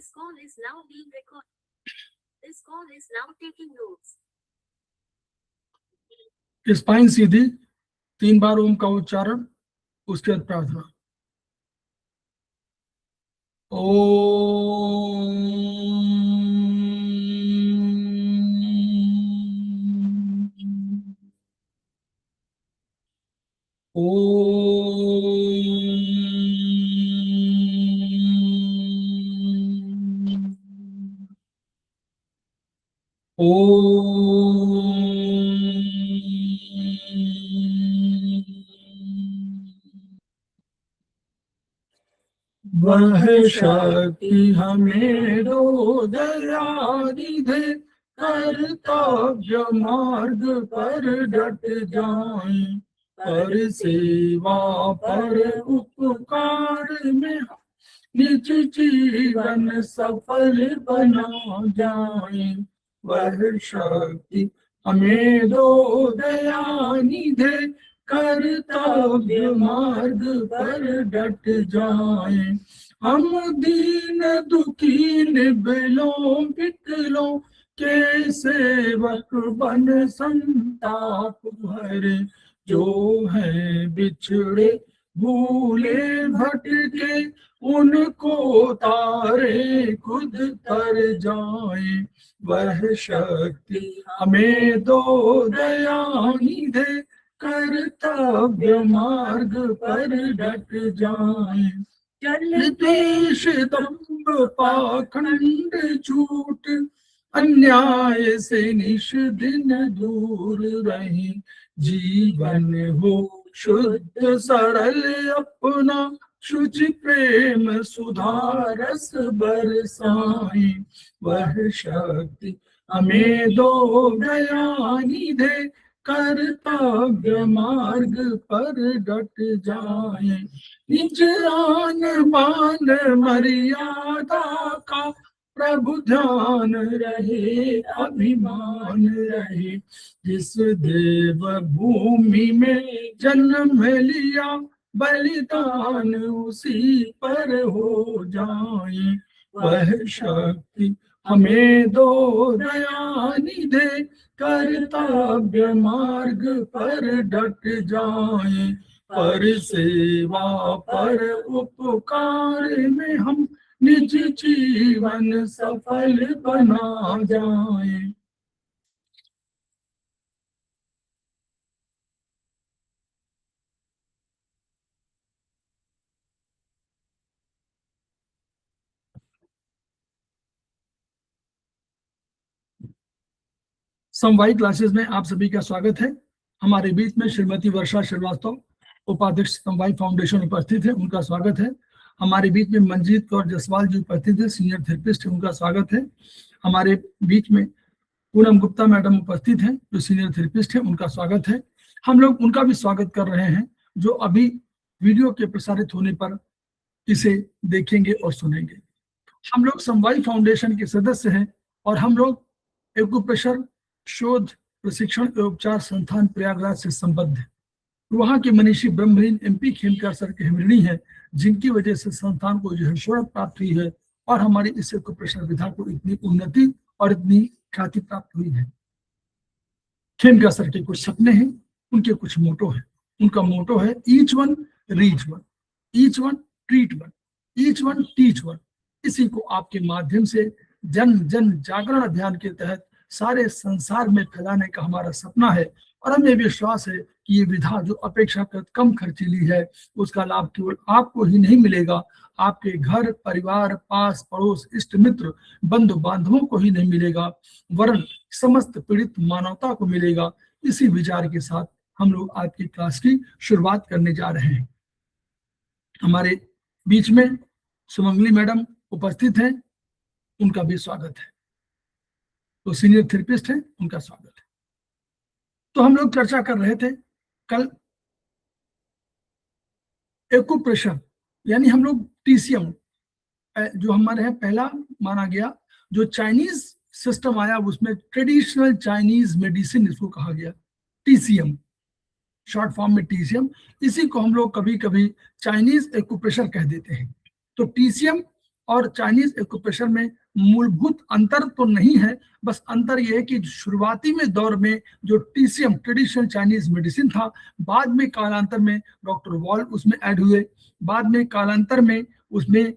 This call is now being recorded. This call is now taking notes. Spine सीधी, 3 बार ओम का उच्चारण, उसके बाद प्रार्थना। वह शक्ति हमें दो दयानिधि, कर्तव्य मार्ग पर डट जाएं, पर सेवा पर उपकार में निज जीवन सफल बना जाएं। वह शक्ति हमें दो दयानिधि, कर्तव्य मार्ग पर डट जाएं। हम दीन दुखी निबलों विकलों के सेवक बन संताप भरे, जो है बिछड़े भूले भटके, उनको तारे खुद तर जाएं। वह शक्ति हमें दो दयानिधि, कर्तव्य मार्ग पर डट जाएं। चल द्वेष दंभ पाखंड झूठ, अन्याय से निश दिन दूर रहे, जीवन हो शुद्ध सरल अपना, शुचि प्रेम सुधारस बरसाएं। वह शक्ति हमें दो दयानिधि, कर्तव्य मार्ग पर डट जाएं। निज आन बान मर्यादा का प्रभु ध्यान रहे, अभिमान रहे, जिस देव भूमि में जन्म लिया, बलिदान उसी पर हो जाए। वह शक्ति हमें दो दयानिधि, कर्तव्य मार्ग पर डट जाएं, पर सेवा पर उपकार में हम निज जीवन सफल बना जाएं। समवायी क्लासेस में आप सभी का स्वागत है। हमारे बीच में श्रीमती वर्षा श्रीवास्तव, उपाध्यक्ष समवायी फाउंडेशन उपस्थित है, उनका स्वागत है। हमारे बीच में मंजीत कौर जसवाल जी उपस्थित है, सीनियर थेरेपिस्ट है, उनका स्वागत है। हमारे बीच में पूनम गुप्ता मैडम उपस्थित हैं, जो सीनियर थेरेपिस्ट है, उनका स्वागत है। हम लोग उनका भी स्वागत कर रहे हैं, जो अभी वीडियो के प्रसारित होने पर इसे देखेंगे और सुनेंगे। हम लोग समवायी फाउंडेशन के सदस्य हैं और हम लोग एक्यूप्रेशर शोध प्रशिक्षण एवं उपचार संस्थान प्रयागराज से संबद्ध है। वहाँ के मनीषी ब्रह्मलीन MP खेमकर सर के ऋणी है, जिनकी वजह से संस्थान को जो है शोहरत प्राप्त हुई है और हमारी इस एक्यूप्रेशर विधा को इतनी उन्नति और इतनी ख्याति प्राप्त हुई है। खेमकर सर के कुछ सपने हैं, उनके कुछ मोटो है। उनका मोटो है each one reach one, each one treat one, each one teach one. इसी को आपके माध्यम से जन जन जागरण अभियान के तहत सारे संसार में फैलाने का हमारा सपना है। और हमें विश्वास है कि ये विधा जो अपेक्षाकृत कम खर्चीली है, उसका लाभ केवल आपको ही नहीं मिलेगा, आपके घर परिवार, पास पड़ोस, इष्ट मित्र, बंधु बांधवों को ही नहीं मिलेगा, वरन समस्त पीड़ित मानवता को मिलेगा। इसी विचार के साथ हम लोग आज की क्लास की शुरुआत करने जा रहे हैं। हमारे बीच में सुमंगली मैडम उपस्थित हैं, उनका भी स्वागत है। तो सीनियर थेरेपिस्ट हैं, उनका स्वागत है। तो हम लोग चर्चा कर रहे थे कल एक्यूप्रेशर, यानी हम लोग TCM जो हमारे यहाँ पहला माना गया, जो चाइनीज सिस्टम आया उसमें ट्रेडिशनल चाइनीज मेडिसिन इसको कहा गया, TCM, शॉर्ट फॉर्म में TCM। इसी को हम लोग कभी कभी चाइनीज एक्यूप्रेशर कह देते हैं। तो TCM और चाइनीज एक्यूप्रेशर में मूलभूत अंतर तो नहीं है, बस अंतर यह है कि शुरुआती में दौर में जो टीसीएम ट्रेडिशनल चाइनीज मेडिसिन था, बाद में कालांतर में डॉक्टर वॉल उसमें ऐड हुए, बाद में कालांतर में उसमें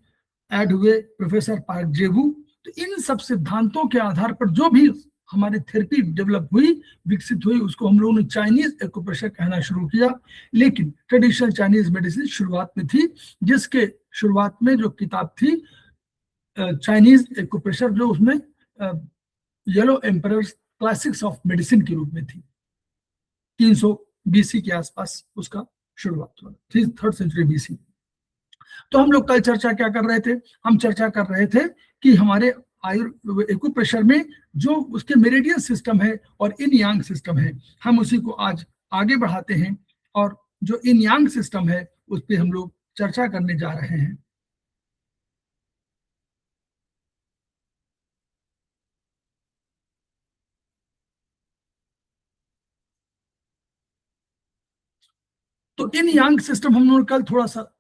ऐड हुए प्रोफेसर पार्क जेबू। तो इन सब सिद्धांतों के आधार पर जो भी हमारी थेरेपी डेवलप हुई, विकसित हुई, उसको हम लोगों ने चाइनीज एक्यूप्रेशर कहना शुरू किया। लेकिन ट्रेडिशनल चाइनीज मेडिसिन शुरुआत में थी, जिसके शुरुआत में जो किताब थी चाइनीज एक्यूप्रेशर, जो उसमें yellow emperors classics of medicine के रूप में थी, 300 बीसी के आसपास उसका शुरुआत हुआ, 3rd सेंचुरी बीसी। तो हम लोग कल चर्चा क्या कर रहे थे? हम चर्चा कर रहे थे कि हमारे एक्यूप्रेशर में जो उसके मेरिडियन सिस्टम है और इन यांग सिस्टम है, हम उसी को आज आगे बढ़ाते हैं और जो इन यांग सिस्टम है उस पर हम लोग चर्चा करने जा रहे हैं। तो इन यांग सिस्टम हम लोग कल थोड़ा सा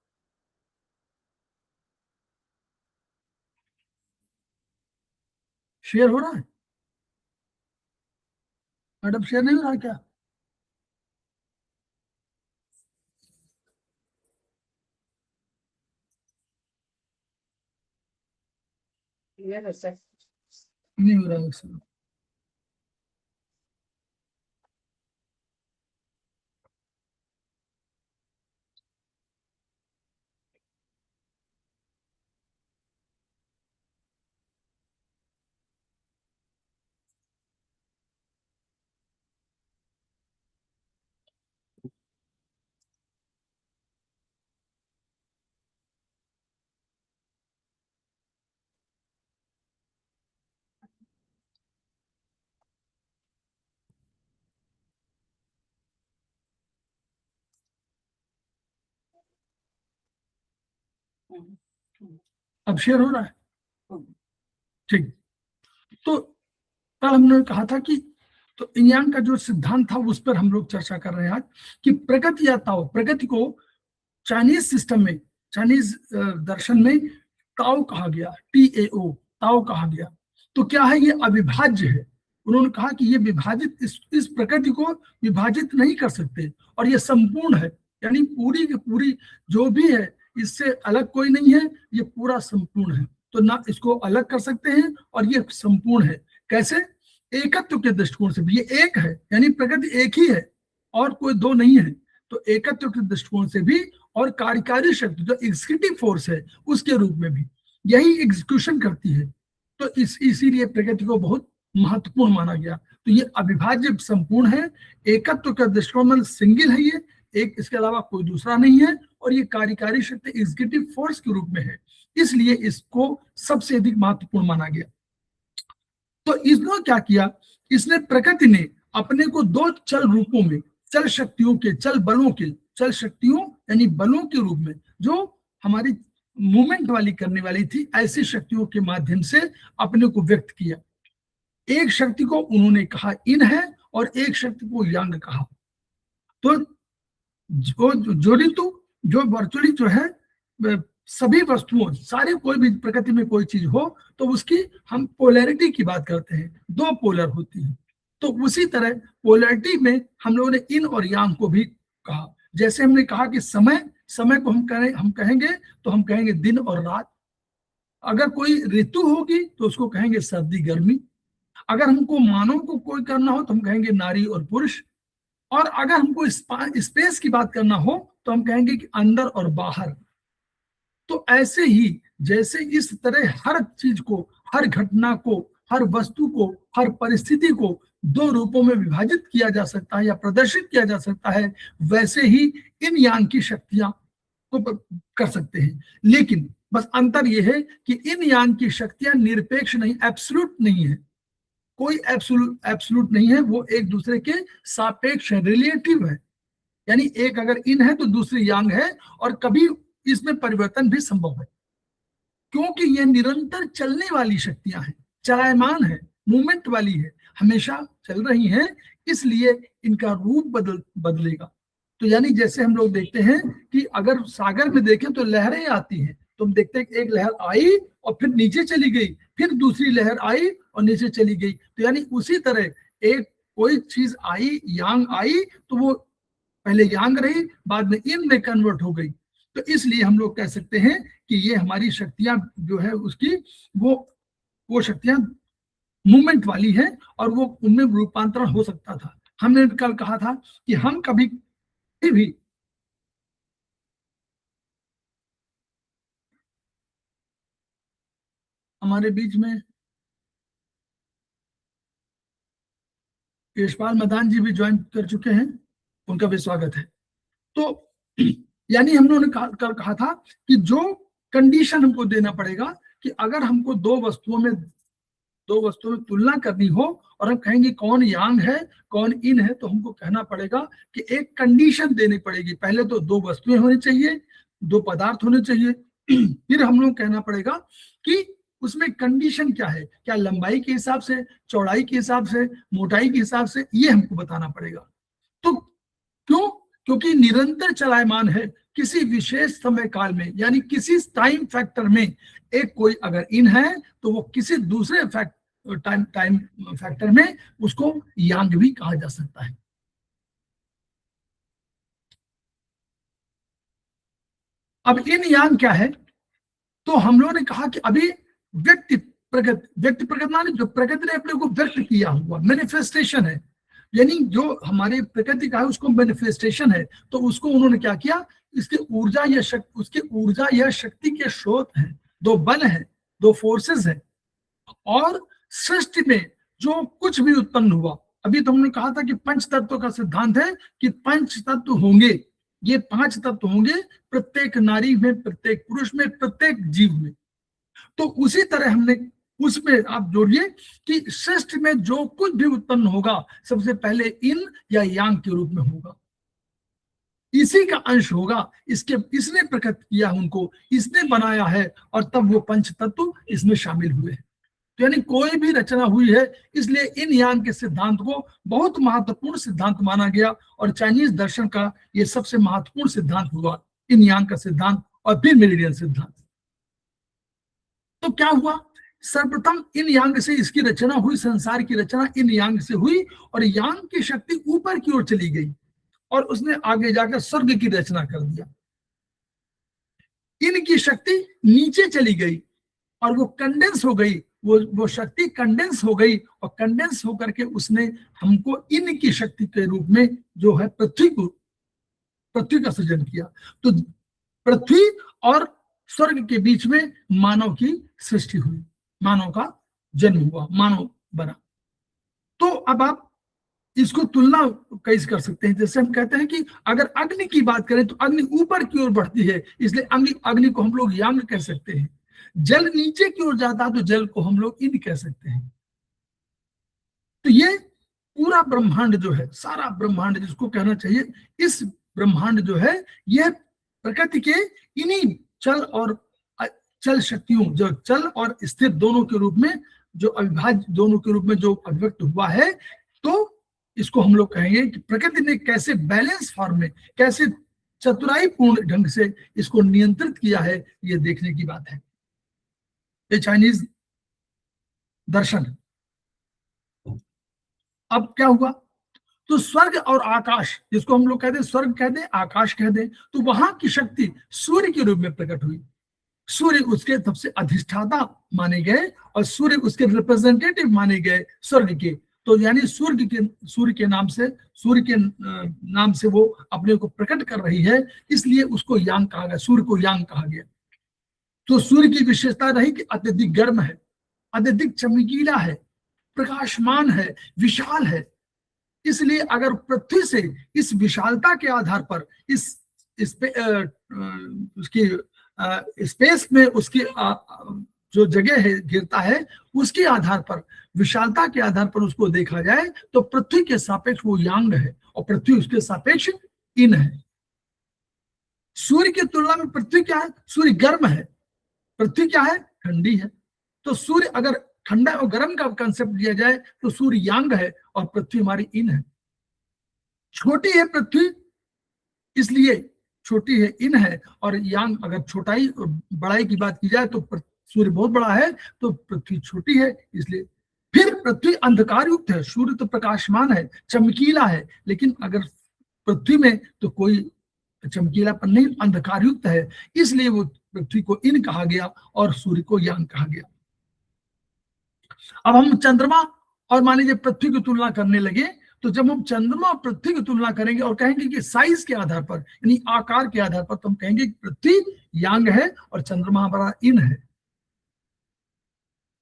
शेयर हो रहा है। मैडम शेयर नहीं हो रहा है क्या? नहीं हो रहा है सर। अब शेयर हो रहा है? ठीक। तो कल हमने कहा था कि तो इंग का जो सिद्धांत था उस पर हम लोग चर्चा कर रहे हैं आज, कि प्रगति या ताओ, प्रगति को चाइनीज सिस्टम में, चाइनीज दर्शन में ताओ कहा गया, TAO, ताओ कहा गया। तो क्या है? ये अविभाज्य है। उन्होंने कहा कि ये विभाजित, इस प्रकृति को विभाजित नहीं कर सकते, और ये संपूर्ण है, यानी पूरी की पूरी जो भी है, इससे अलग कोई नहीं है, ये पूरा संपूर्ण है। तो ना इसको अलग कर सकते हैं, और ये संपूर्ण है। कैसे? एकत्व के दृष्टिकोण से भी ये एक है, यानी प्रकृति एक ही है और कोई दो नहीं है। तो एकत्व के दृष्टिकोण से भी, और कार्यकारी शक्ति जो एग्जीक्यूटिव फोर्स है उसके रूप में भी यही एग्जीक्यूशन करती है। तो इसीलिए प्रकृति को बहुत महत्वपूर्ण माना गया। तो ये अविभाज्य संपूर्ण है, एकत्व का दृष्टिकोण में सिंगल है ये, एक, इसके अलावा कोई दूसरा नहीं है, और ये कार्यकारी शक्ति एग्जीक्यूटिव फोर्स के रूप में है, इसलिए इसको सबसे अधिक महत्वपूर्ण माना गया। तो इसने क्या किया? इसने, प्रकृति ने अपने को दो चल रूपों में, चल शक्तियों के, चल बलों के, चल शक्तियों यानी बलों के रूप में, जो हमारी मूवमेंट वाली करने वाली थी, ऐसी शक्तियों के माध्यम से अपने को व्यक्त किया। एक शक्ति को उन्होंने कहा इन है, और एक शक्ति को यांग कहा। तो जो ऋतु, जो वर्चुअली जो है सभी वस्तुओं, सारे कोई भी प्रकृति में कोई चीज हो तो उसकी हम पोलैरिटी की बात करते हैं, दो पोलर होती है। तो उसी तरह पोलैरिटी में हम लोगों ने इन और यांग को भी कहा। जैसे हमने कहा कि समय को हम कहेंगे तो हम कहेंगे दिन और रात। अगर कोई ऋतु होगी तो उसको कहेंगे सर्दी गर्मी। अगर हमको मानव को कोई करना हो तो हम कहेंगे नारी और पुरुष। और अगर हमको स्पेस की बात करना हो तो हम कहेंगे कि अंदर और बाहर। तो ऐसे ही जैसे इस तरह हर चीज को, हर घटना को, हर वस्तु को, हर परिस्थिति को दो रूपों में विभाजित किया जा सकता है या प्रदर्शित किया जा सकता है, वैसे ही इन यांग की शक्तियां को कर सकते हैं। लेकिन बस अंतर यह है कि इन यांग की शक्तियां निरपेक्ष नहीं, एब्सोल्यूट नहीं है, कोई एब्सोल्यूट नहीं है, वो एक दूसरे के सापेक्ष है, रिलेटिव है। यानी एक अगर इन है तो दूसरी यांग है, और कभी इसमें परिवर्तन भी संभव है, क्योंकि ये निरंतर चलने वाली शक्तियां हैं, चलायमान है, मूवमेंट वाली है, हमेशा चल रही हैं, इसलिए इनका रूप बदलेगा। तो यानी जैसे हम लोग देखते हैं कि अगर सागर में देखें तो लहरें आती हैं, तो हम देखते हैं कि एक लहर आई और फिर नीचे चली गई, फिर दूसरी लहर आई और नीचे चली गई। तो यानी उसी तरह एक कोई चीज आई, यांग आई, तो वो पहले यांग रही, बाद में इन में कन्वर्ट हो गई। तो इसलिए हम लोग कह सकते हैं कि ये हमारी शक्तियां जो है उसकी वो शक्तियां मूवमेंट वाली है और वो उनमें रूपांतरण हो सकता था। हमने कल कहा था कि हम कभी भी हमारे बीच में यशपाल मदान जी भी ज्वाइन कर चुके हैं, उनका भी स्वागत है। तो यानी हम लोगों ने कल कहा था कि जो कंडीशन हमको देना पड़ेगा कि अगर हमको दो वस्तुओं में तुलना करनी हो और हम कहेंगे कौन यांग है कौन इन है, तो हमको कहना पड़ेगा कि एक कंडीशन देनी पड़ेगी। पहले तो दो वस्तुएं होनी चाहिए, दो पदार्थ होने चाहिए। फिर हम लोग कहना पड़ेगा कि उसमें कंडीशन क्या है, क्या लंबाई के हिसाब से, चौड़ाई के हिसाब से, मोटाई के हिसाब से, ये हमको बताना पड़ेगा। तो क्यों? क्योंकि निरंतर चलायमान है किसी विशेष समय काल में, यानी किसी टाइम फैक्टर में एक कोई अगर इन है तो वो किसी दूसरे टाइम फैक्टर में उसको यांग भी कहा जा सकता है। अब इन यांग क्या है? तो हम लोगों ने कहा कि अभी व्यक्ति प्रगति माने जो प्रकृति ने अपने को व्यक्त किया हुआ मैनिफेस्टेशन है, यानी जो हमारे प्रकृति का है उसको मैनिफेस्टेशन है। तो उसको उन्होंने क्या किया, इसकी ऊर्जा या शक्ति, उसकी ऊर्जा या शक्ति के स्रोत हैं, दो बल हैं, दो फोर्सेस हैं। और सृष्टि में जो कुछ भी उत्पन्न हुआ, अभी तो हमने कहा था कि पंच तत्वों का सिद्धांत है कि पंच तत्व होंगे, ये पांच तत्व होंगे प्रत्येक नारी में, प्रत्येक पुरुष में, प्रत्येक जीव में। तो उसी तरह हमने उसमें आप जोड़िए कि सृष्टि में जो कुछ भी उत्पन्न होगा सबसे पहले इन या यांग के रूप में होगा, इसी का अंश होगा, इसने प्रकट किया उनको, इसने बनाया है, और तब वो पंच तत्व इसमें शामिल हुए। तो यानी कोई भी रचना हुई है, इसलिए इन यांग के सिद्धांत को बहुत महत्वपूर्ण सिद्धांत माना गया और चाइनीज दर्शन का ये सबसे महत्वपूर्ण सिद्धांत हुआ, इन यांग का सिद्धांत और फिर मेरिडियन सिद्धांत। तो क्या हुआ, सर्वप्रथम इन यांग से इसकी रचना हुई, संसार की रचना इन यांग से हुई और यांग की शक्ति ऊपर की ओर चली गई और उसने आगे जाकर स्वर्ग की रचना कर दिया। इनकी शक्ति नीचे चली गई और वो कंडेंस हो गई, वो शक्ति कंडेंस हो गई और कंडेंस होकर के उसने हमको इनकी शक्ति के रूप में जो है पृथ्वी का सृजन किया। तो पृथ्वी और स्वर्ग के बीच में मानव की सृष्टि हुई, मानव का जन्म हुआ, मानव बना। तो अब आप इसको तुलना कैसे कर सकते हैं? जैसे हम कहते हैं कि अगर अग्नि की बात करें तो अग्नि ऊपर की ओर बढ़ती है, इसलिए अग्नि को हम लोग यांग कह सकते हैं। जल नीचे की ओर जाता है तो जल को हम लोग इन कह सकते हैं। तो ये पूरा ब्रह्मांड जो है, सारा ब्रह्मांड जिसको कहना चाहिए, इस ब्रह्मांड जो है यह प्रकृति के इन्हीं चल शक्तियों, जो चल और स्थिर दोनों के रूप में, जो अविभाज्य दोनों के रूप में जो अभिव्यक्त हुआ है। तो इसको हम लोग कहेंगे कि प्रकृति ने कैसे बैलेंस फॉर्म में, कैसे चतुराई पूर्ण ढंग से इसको नियंत्रित किया है, ये देखने की बात है। ये चाइनीज दर्शन है। अब क्या हुआ, तो स्वर्ग और आकाश, जिसको हम लोग कहते हैं स्वर्ग कह दे, आकाश कह दे, तो वहां की शक्ति सूर्य के रूप में प्रकट हुई। सूर्य उसके सबसे अधिष्ठाता माने गए और सूर्य उसके रिप्रेजेंटेटिव माने गए स्वर्ग के। तो यानी सूर्य के नाम से वो अपने को प्रकट कर रही है, इसलिए उसको यांग कहा गया, सूर्य को यांग कहा गया। तो सूर्य की विशेषता रही कि अत्यधिक गर्म है, अत्यधिक चमकीला है, प्रकाशमान है, विशाल है। इसलिए अगर पृथ्वी से इस विशालता के आधार पर उसकी स्पेस में उसकी जो जगह है गिरता है, उसके आधार पर, विशालता के आधार पर उसको देखा जाए तो पृथ्वी के सापेक्ष वो यांग है और पृथ्वी उसके सापेक्ष इन है। सूर्य की तुलना में पृथ्वी क्या है, सूर्य गर्म है, पृथ्वी क्या है, ठंडी है। तो सूर्य अगर ठंडा और गर्म का कंसेप्ट दिया जाए तो सूर्य यांग है और पृथ्वी हमारी इन है। छोटी है पृथ्वी, इसलिए छोटी है, इन है, और यांग अगर छोटाई बड़ाई की बात की जाए तो सूर्य बहुत बड़ा है तो पृथ्वी छोटी है, इसलिए फिर पृथ्वी अंधकार युक्त है, सूर्य तो प्रकाशमान है, चमकीला है, लेकिन अगर पृथ्वी में तो कोई चमकीलापन नहीं, अंधकार युक्त है, इसलिए वो पृथ्वी को इन कहा गया और सूर्य को यांग कहा गया। अब हम चंद्रमा और मान लीजिए पृथ्वी की तुलना करने लगे, तो जब हम चंद्रमा और पृथ्वी की तुलना करेंगे और कहेंगे कि साइज के आधार पर यानी आकार के आधार पर, तो हम कहेंगे कि पृथ्वी यांग है और चंद्रमा हमारा इन है।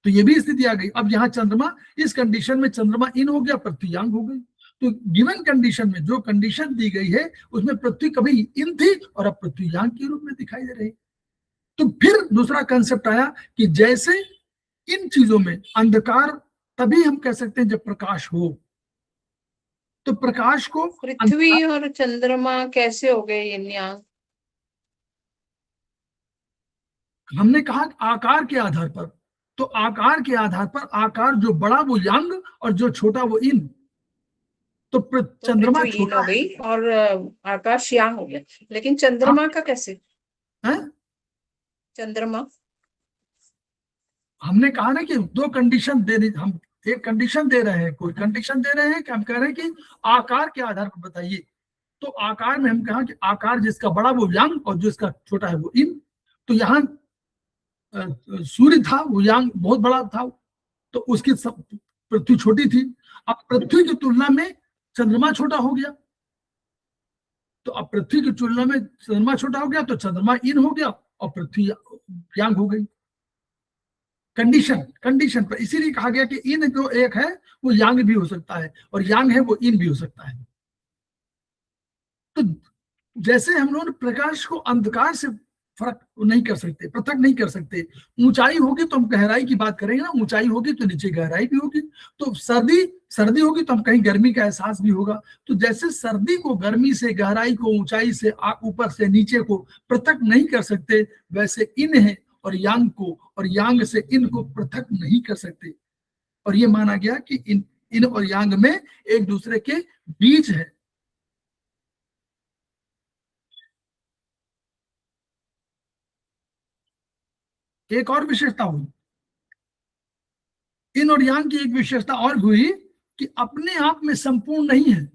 तो ये भी स्थिति आ गई। अब यहाँ चंद्रमा, इस कंडीशन में चंद्रमा इन हो गया, पृथ्वी यांग हो गई। तो गिवन कंडीशन में जो कंडीशन दी गई है उसमें पृथ्वी कभी इन थी और अब पृथ्वी यांग के रूप में दिखाई दे रही। तो फिर दूसरा कंसेप्ट आया कि जैसे इन चीजों में अंधकार तभी हम कह सकते हैं जब प्रकाश हो, तो प्रकाश को पृथ्वी और चंद्रमा कैसे हो गए yin yang? हमने कहा आकार के आधार पर, तो आकार के आधार पर आकार जो बड़ा वो यांग और जो छोटा वो इन। तो चंद्रमा पृथ्वी yin छोटा हो गई और आकाश yang हो गया, लेकिन चंद्रमा का कैसे है। चंद्रमा? हमने कहा ना कि दो कंडीशन दे रही, हम एक कंडीशन दे रहे हैं, कोई कंडीशन दे रहे हैं कि हम कह रहे हैं कि आकार के आधार पर बताइए। तो आकार में हम कहा कि आकार जिसका बड़ा वो यांग और जो इसका छोटा है वो इन। तो यहाँ सूर्य था वो यांग बहुत बड़ा था, तो उसकी पृथ्वी छोटी थी। अब पृथ्वी की तुलना में चंद्रमा छोटा हो गया, तो अब पृथ्वी की तुलना में चंद्रमा छोटा हो गया तो चंद्रमा इन हो गया और पृथ्वी यांग हो गई। कंडीशन पर, इसीलिए कहा गया कि इन जो एक है वो यांग भी हो सकता है और यांग है वो इन भी हो सकता है। तो जैसे हम लोग प्रकाश को अंधकार से फर्क नहीं कर सकते, पृथक नहीं कर सकते। ऊंचाई होगी तो हम गहराई की बात करेंगे ना, ऊंचाई होगी तो नीचे गहराई भी होगी। तो सर्दी होगी तो हम कहीं गर्मी का एहसास भी होगा। तो जैसे सर्दी को गर्मी से, गहराई को ऊंचाई से, ऊपर से नीचे को पृथक नहीं कर सकते, वैसे इन है और यांग को और यांग से इन को पृथक नहीं कर सकते। और ये माना गया कि इन और यांग में एक दूसरे के बीच है। एक और विशेषता हुई, इन और यांग की एक विशेषता और हुई कि अपने आप में संपूर्ण नहीं है।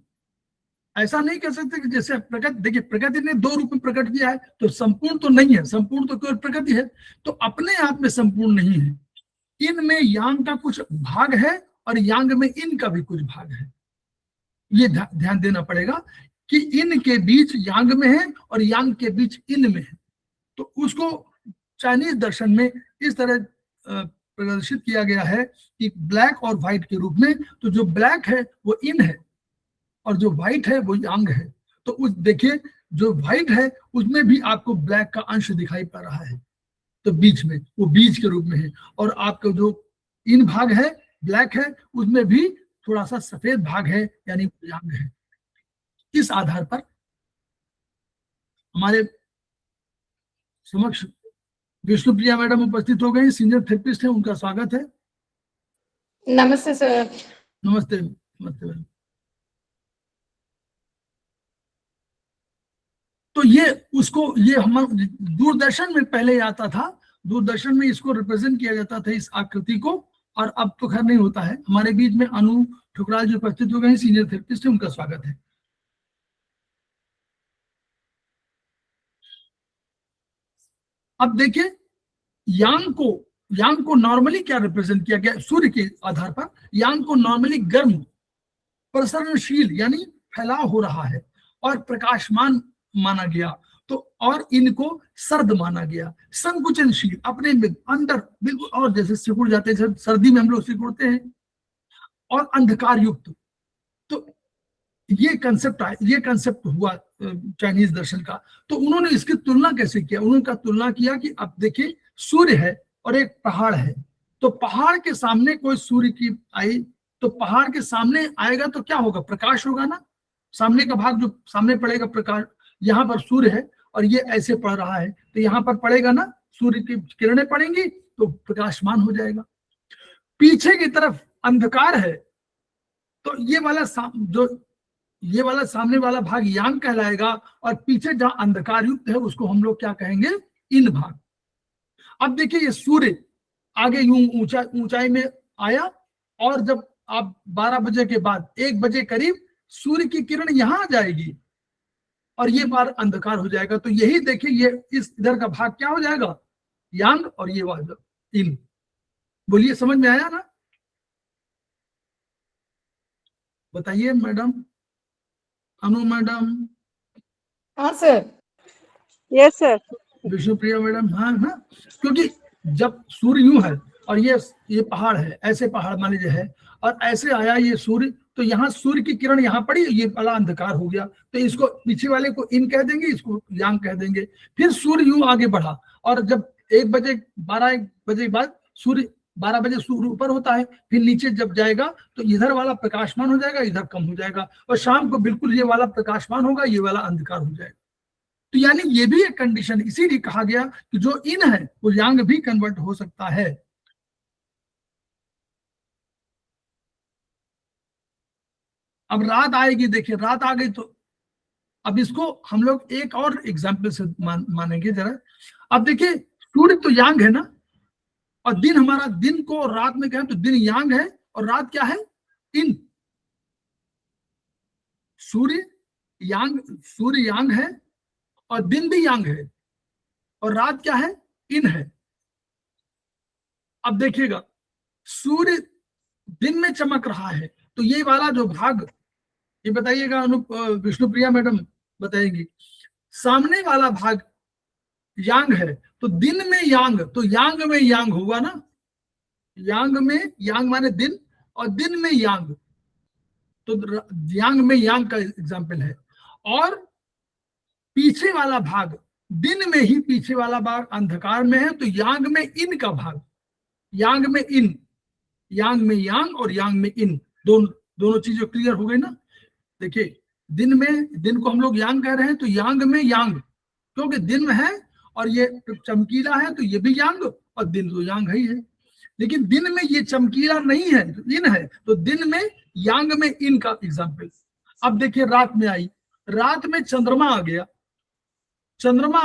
ऐसा नहीं कह सकते कि जैसे प्रकृति, देखिए प्रकृति ने दो रूप में प्रकट किया है तो संपूर्ण तो नहीं है, संपूर्ण तो केवल प्रकृति है, तो अपने आप में संपूर्ण नहीं है। इनमें यांग का कुछ भाग है और यांग में इन का भी कुछ भाग है। ये ध्यान देना पड़ेगा कि इन के बीच यांग में है और यांग के बीच इन में है। तो उसको चाइनीज दर्शन में इस तरह प्रदर्शित किया गया है कि ब्लैक और व्हाइट के रूप में। तो जो ब्लैक है वो इन है और जो व्हाइट है वो यांग है। तो उस देखिए जो व्हाइट है उसमें भी आपको ब्लैक का अंश दिखाई पड़ रहा है, तो बीच में वो बीज के रूप में है। और आपका जो इन भाग है, ब्लैक है, उसमें भी थोड़ा सा सफेद भाग है, यानी यांग है। इस आधार पर हमारे समक्ष विष्णुप्रिया मैडम उपस्थित हो गई, सीनियर थेरेपिस्ट है, उनका स्वागत है। नमस्ते सर। नमस्ते नमस्ते। तो ये हम दूरदर्शन में पहले आता था, दूरदर्शन में इसको रिप्रेजेंट किया जाता था इस आकृति को, और अब तो खैर नहीं होता है। हमारे बीच में अनु ठुकराल जो उपस्थित हो गए, सीनियर थेरेपिस्ट है, उनका स्वागत है। अब देखिए यांग को नॉर्मली क्या रिप्रेजेंट किया गया सूर्य के आधार पर। यांग को नॉर्मली गर्म, प्रसरणशील यानी फैलाव हो रहा है और प्रकाशमान माना गया। तो और इनको सर्द माना गया, संकुचनशील, अपने में अंदर बिल्कुल, और जैसे सिकुड़ जाते हैं, सर्दी में हम लोग सिकुड़ते हैं, और अंधकार युक्त। तो ये कंसेप्ट हुआ चाइनीज दर्शन का। तो उन्होंने इसकी तुलना कैसे किया? उन्होंने तुलना किया कि अब देखिए सूर्य है और एक पहाड़ है, तो पहाड़ के सामने कोई सूर्य की आई, तो पहाड़ के सामने आएगा तो क्या होगा? प्रकाश होगा ना, सामने का भाग जो सामने पड़ेगा प्रकाश। यहाँ पर सूर्य है और ये ऐसे पड़ रहा है, तो यहाँ पर पड़ेगा ना, सूर्य की किरणें पड़ेंगी तो प्रकाशमान हो जाएगा। पीछे की तरफ अंधकार है, तो ये वाला सामने वाला भाग यांग कहलाएगा, और पीछे जहां अंधकार युक्त है उसको हम लोग क्या कहेंगे? इन भाग। अब देखिए ये सूर्य आगे यूं ऊंचाई में आया, और जब आप 12 बजे के बाद 1 बजे करीब सूर्य की किरण यहां आ जाएगी और ये बार अंधकार हो जाएगा। तो यही देखिए ये इस इधर का भाग क्या हो जाएगा, यांग, और ये वाला इन। बोलिए समझ में आया ना? बताइए मैडम, अनु मैडम, हाँ sir. Yes sir. Vishnupriya madam, हाँ ना, क्योंकि जब सूर्य यूं है और ये पहाड़ है, ऐसे पहाड़ मान लीजिए है, और ऐसे आया ये सूर्य, तो यहाँ सूर्य की किरण यहाँ पड़ी, ये बड़ा अंधकार हो गया, तो इसको पीछे वाले को इन कह देंगे, इसको यांग कह देंगे। फिर सूर्य यूं आगे बढ़ा, और जब 1 बजे 12 बजे बाद सूर्य 12 बजे सूर्य ऊपर होता है, फिर नीचे जब जाएगा तो इधर वाला प्रकाशमान हो जाएगा, इधर कम हो जाएगा, और शाम को बिल्कुल ये वाला प्रकाशमान होगा, ये वाला अंधकार हो जाएगा। तो यानी ये भी एक कंडीशन, इसीलिए कहा गया कि जो इन है वो यांग भी कन्वर्ट हो सकता है। अब रात आएगी, देखिए रात आ गई, तो अब इसको हम लोग एक और एग्जाम्पल से मानेंगे जरा। अब देखिए सूर्य तो यांग है ना, और दिन हमारा, दिन को और रात में कहें तो दिन यांग है और रात क्या है, इन। सूर्य यांग है और दिन भी यांग है, और रात क्या है, इन है। अब देखिएगा सूर्य दिन में चमक रहा है, तो ये वाला जो भाग, ये बताइएगा विष्णुप्रिया मैडम बताएगी, सामने वाला भाग यांग है, तो दिन में यांग, तो यांग में यांग होगा ना, यांग में यांग माने दिन, और दिन में यांग, तो यांग में यांग का एग्जाम्पल है। और पीछे वाला भाग, दिन में ही पीछे वाला भाग अंधकार में है, तो यांग में इन का भाग, यांग में इन, यांग में यांग और यांग में इन, दोनों चीजें क्लियर हो गई ना। देखिए दिन को हम लोग यांग कह रहे हैं, तो यांग में यांग, क्योंकि दिन में है और ये चमकीला है, तो ये भी यांग, और दिन तो यांग ही है। लेकिन दिन में ये चमकीला नहीं है, तो इन है, तो दिन में यांग में इन का एग्जाम्पल। अब देखिए रात में आई, रात में चंद्रमा आ